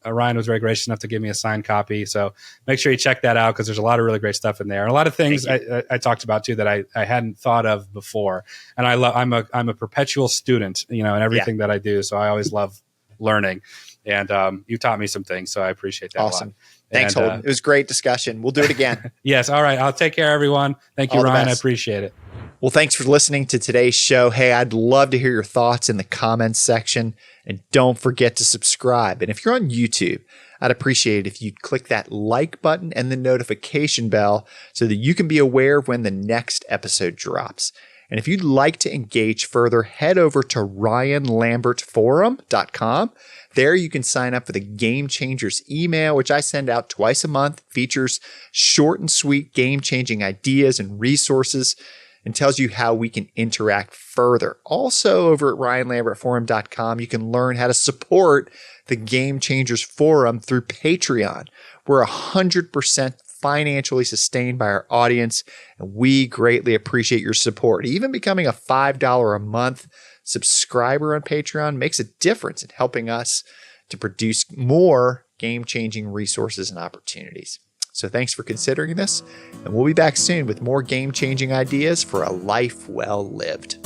Ryan was very gracious enough to give me a signed copy. So make sure you check that out, because there's a lot of really great stuff in there. And a lot of things I talked about too that I hadn't thought of before. And I'm a perpetual student, in everything that I do. So I always love learning. And you taught me some things. So I appreciate that a lot. Thanks, Holden. It was a great discussion. We'll do it again. Yes. All right. I'll take care, everyone. Thank you, Ryan. I appreciate it. Well, thanks for listening to today's show. Hey, I'd love to hear your thoughts in the comments section. And don't forget to subscribe. And if you're on YouTube, I'd appreciate it if you'd click that like button and the notification bell so that you can be aware of when the next episode drops. And if you'd like to engage further, head over to ryanlambertforum.com. There you can sign up for the Game Changers email, which I send out twice a month. It features short and sweet game-changing ideas and resources, and tells you how we can interact further. Also, over at ryanlambertforum.com, you can learn how to support the Game Changers Forum through Patreon. We're 100% financially sustained by our audience, and we greatly appreciate your support. Even becoming a $5 a month subscriber on Patreon makes a difference in helping us to produce more game-changing resources and opportunities. So thanks for considering this, and we'll be back soon with more game-changing ideas for a life well lived.